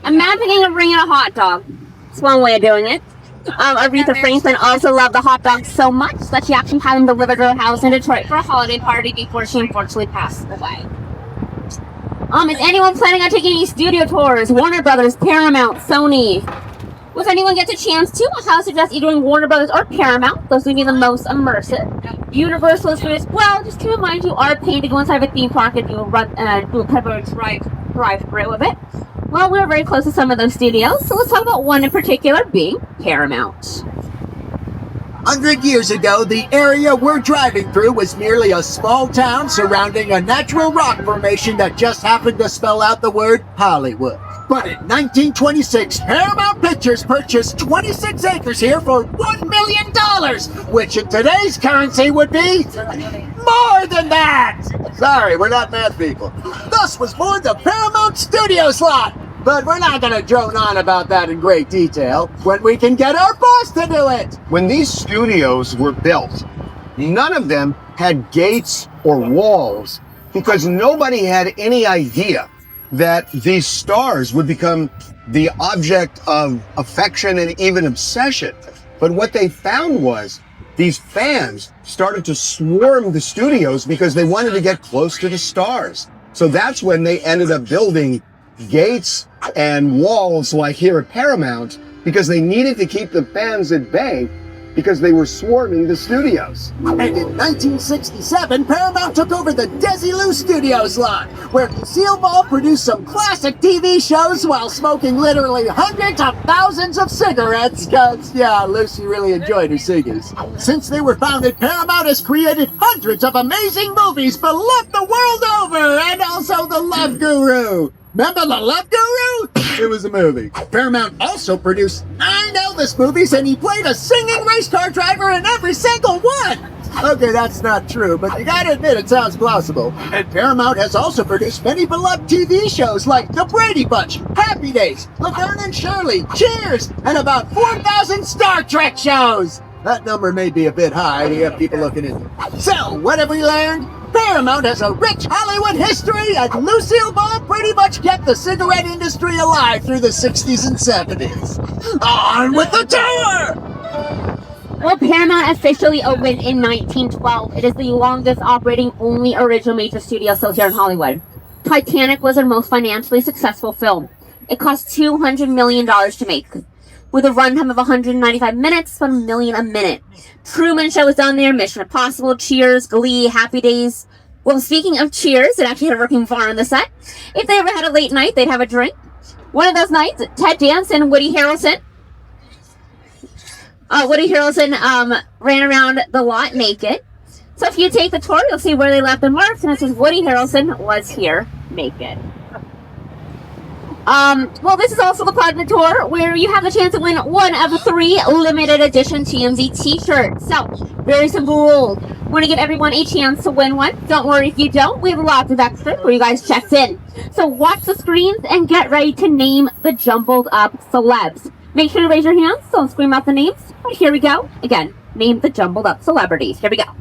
Imagine getting a ring and a hot dog. It's one way of doing it. Aretha Franklin also loved the hot dogs so much that she actually had them delivered to her house in Detroit for a holiday party before she unfortunately passed away. Is anyone planning on taking any studio tours? Warner Brothers, Paramount, Sony. If anyone gets a chance to, I highly suggest either doing Warner Brothers or Paramount. Those would be the most immersive. Universal is good as well. Just keep in mind you are paid to go inside of a theme park and do a drive through of it. Well, we're very close to some of those studios, so let's talk about one in particular, being Paramount. 100 years ago, the area we're driving through was merely a small town surrounding a natural rock formation that just happened to spell out the word Hollywood. But in 1926, Paramount Pictures purchased 26 acres here for $1 million, which in today's currency would be more than that! Sorry, we're not math people. Thus was born the Paramount Studios lot. But we're not going to drone on about that in great detail when we can get our boss to do it. When these studios were built, none of them had gates or walls because nobody had any idea that these stars would become the object of affection and even obsession But what they found was these fans started to swarm the studios because they wanted to get close to the stars. So that's when they ended up building gates and walls like here at Paramount, because they needed to keep the fans at bay because they were swarming the studios. And in 1967, Paramount took over the Desilu Studios lot, where Lucille Ball produced some classic TV shows while smoking literally hundreds of thousands of cigarettes, because, yeah, Lucy really enjoyed her cigars. Since they were founded, Paramount has created hundreds of amazing movies beloved the world over, and also The Love Guru. Remember The Love Guru? It was a movie. Paramount also produced 9 Elvis movies, and he played a singing race car driver in every single one. Okay, that's not true, but you gotta admit it sounds plausible. And Paramount has also produced many beloved TV shows like The Brady Bunch, Happy Days, Laverne and Shirley, Cheers, and about 4,000 Star Trek shows. That number may be a bit high, we have people looking into it. So, what have we learned? Paramount has a rich Hollywood history, and Lucille Ball pretty much kept the cigarette industry alive through the 60s and 70s. On with the tour! Well, Paramount officially opened in 1912. It is the longest operating only original major studio still here in Hollywood. Titanic was their most financially successful film. It cost $200 million to make, with a runtime of 195 minutes, $1 million a minute. Truman Show was on there, Mission Impossible, Cheers, Glee, Happy Days. Well, speaking of Cheers, it actually had a working bar on the set. If they ever had a late night, they'd have a drink. One of those nights, Ted Danson and Woody Harrelson ran around the lot naked. So if you take the tour, you'll see where they left the marks, and it says Woody Harrelson was here naked. Well, this is also the part of the tour where you have the chance to win one of 3 limited edition TMZ t-shirts. So, very simple rules. Want to give everyone a chance to win one. Don't worry if you don't. We have lots of extras where you guys checked in. So, watch the screens and get ready to name the jumbled up celebs. Make sure to raise your hands. Don't scream out the names. But here we go. Again, name the jumbled up celebrities. Here we go.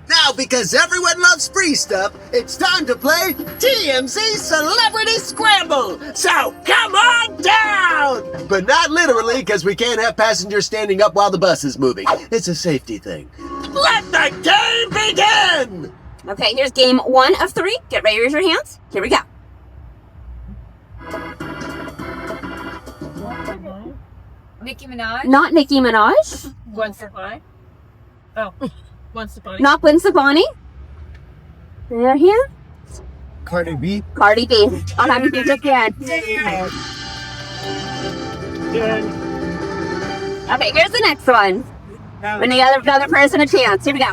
Now, because everyone loves free stuff, it's time to play TMZ Celebrity Scramble! So, come on down! But not literally, because we can't have passengers standing up while the bus is moving. It's a safety thing. Let the game begin! Okay, here's game 1 of 3. Get ready to raise your hands. Here we go. Nicki Minaj? Not Nicki Minaj. Gwen Stefani? Oh, Gwen Stefani. Not Gwen Stefani. They're here. Cardi B. Cardi B. I'll have you do it again. Okay, here's the next one. When you give another person a chance. Here we go.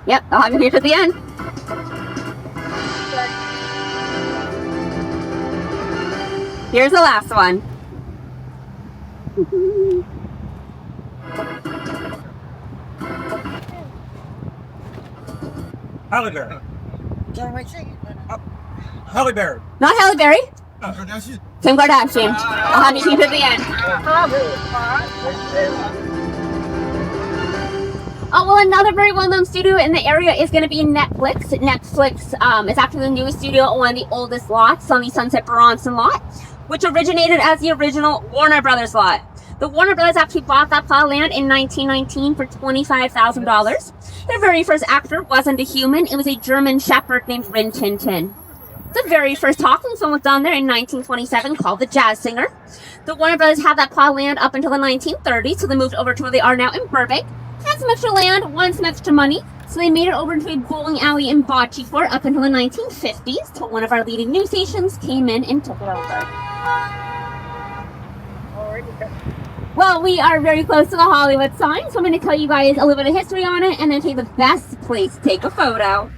Yep, I'll have you here to the end. Here's the last one. Halle Berry. Halle Berry. Not Halle Berry. Kim Kardashian. I'll have you here to the end. Oh, well, another very well-known studio in the area is going to be Netflix. Netflix is actually the newest studio on one of the oldest lots on the Sunset Bronson lot, which originated as the original Warner Brothers lot. The Warner Brothers actually bought that plot of land in 1919 for $25,000. Their very first actor wasn't a human. It was a German shepherd named Rin Tin Tin. The very first talking film was done there in 1927 called The Jazz Singer. The Warner Brothers had that plot of land up until the 1930s, so they moved over to where they are now in Burbank. Had some extra land, wanted some extra money, so they made it over into a bowling alley in Bocce Fort up until the 1950s, till one of our leading news stations came in and took it over. Well, we are very close to the Hollywood sign, so I'm going to tell you guys a little bit of history on it and then tell you the best place to take a photo.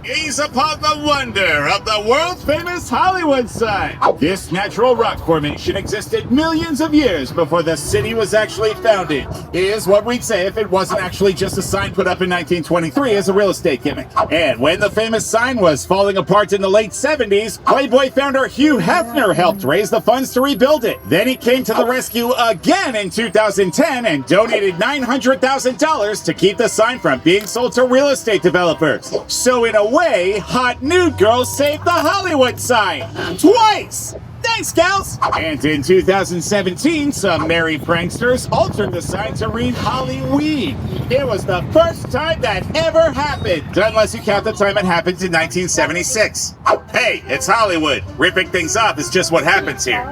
Gaze upon the wonder of the world-famous Hollywood sign. This natural rock formation existed millions of years before the city was actually founded. Is what we'd say if it wasn't actually just a sign put up in 1923 as a real estate gimmick. And when the famous sign was falling apart in the late 70s, Playboy founder Hugh Hefner helped raise the funds to rebuild it. Then he came to the rescue again in 2010 and donated $900,000 to keep the sign from being sold to real estate developers. So in a way, hot nude girls saved the Hollywood sign. Twice! Thanks, gals! And in 2017, some merry pranksters altered the sign to read Hollyweed. It was the first time that ever happened, unless you count the time it happened in 1976. Hey, it's Hollywood. Ripping things off is just what happens here.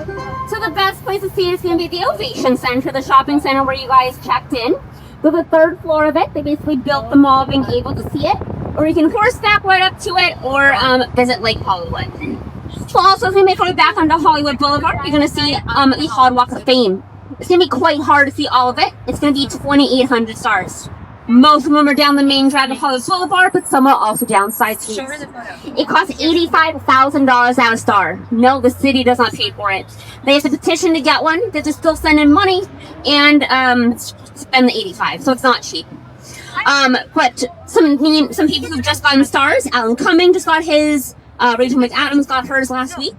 So the best place to see it is going to be the Ovation Center, the shopping center where you guys checked in. So the third floor of it, they basically built the mall being able to see it. Or you can horseback right up to it, or visit Lake Hollywood. So also, as we make our way back onto Hollywood Boulevard, you're going to see the Hard Walk of Fame. It's going to be quite hard to see all of it. It's going to be 2,800 stars. Most of them are down the main drag of Hollywood Boulevard, but some are also down side streets. It costs $85,000 out a star. No, the city does not pay for it. They have to petition to get one. They just still send in money and spend the $85,000, so it's not cheap. But some people who've just gotten stars, Alan Cumming just got his. Rachel McAdams got hers last week.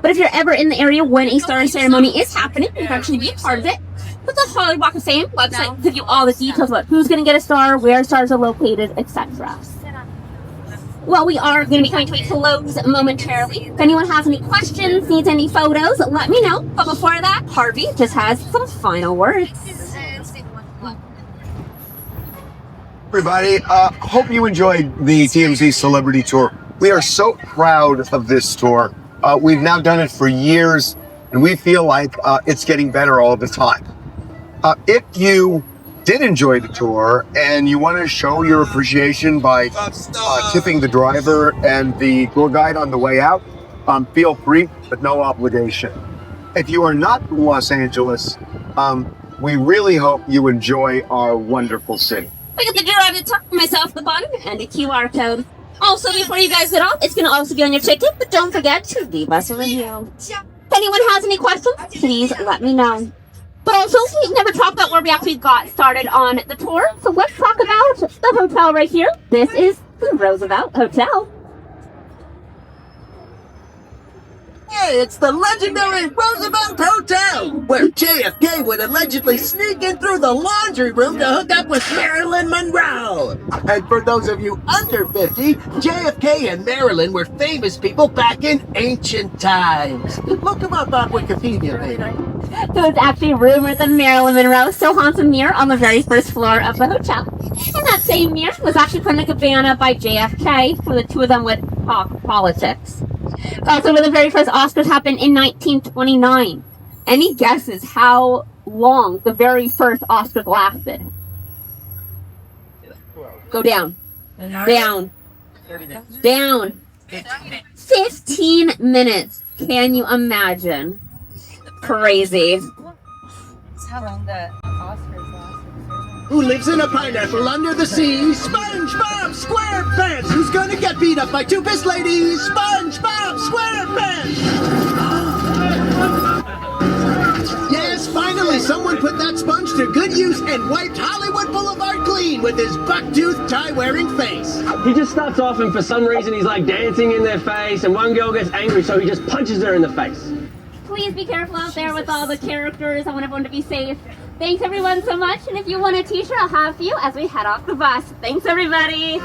But if you're ever in the area when a star ceremony is happening, you can actually be a part of it. But the Hollywood Walk of Fame website will give you all the details about who's going to get a star, where stars are located, etc. Well, we are going to be coming to a close momentarily. If anyone has any questions, needs any photos, let me know. But before that, Harvey just has some final words. Everybody, hope you enjoyed the TMZ Celebrity Tour. We are so proud of this tour. We've now done it for years, and we feel like it's getting better all the time. If you did enjoy the tour and you want to show your appreciation by tipping the driver and the tour guide on the way out, feel free, but no obligation. If you are not from Los Angeles, we really hope you enjoy our wonderful city. We got the girl at the top, myself at the bottom, and a QR code. Also, before you guys get off, it's going to also be on your ticket, but don't forget to leave us a review. If anyone has any questions, please let me know. But also, we never talked about where we actually got started on the tour, so let's talk about the hotel right here. This is the Roosevelt Hotel. Hey, it's the legendary Roosevelt Hotel, where JFK would allegedly sneak in through the laundry room to hook up with Marilyn Monroe. And for those of you under 50, JFK and Marilyn were famous people back in ancient times. Look them up on Wikipedia, baby. So it's actually rumored that Marilyn Monroe still haunts a mirror on the very first floor of the hotel. And that same mirror was actually put in a cabana by JFK, where the two of them would talk politics. Also, one of the very first Oscars happened in 1929. Any guesses how long the very first Oscars lasted? Go down. Down. Down. 15 minutes. Can you imagine? Crazy. That's how long the Oscars lasted. Who lives in a pineapple under the sea? SpongeBob SquarePants! Who's gonna get beat up by two pissed ladies? SpongeBob SquarePants! Yes, finally someone put that sponge to good use and wiped Hollywood Boulevard clean with his buck-toothed tie-wearing face. He just starts off and for some reason he's like dancing in their face and one girl gets angry so he just punches her in the face. Please be careful out there with all the characters. I want everyone to be safe. Thanks everyone so much, and if you want a t-shirt, I'll have for you as we head off the bus. Thanks everybody!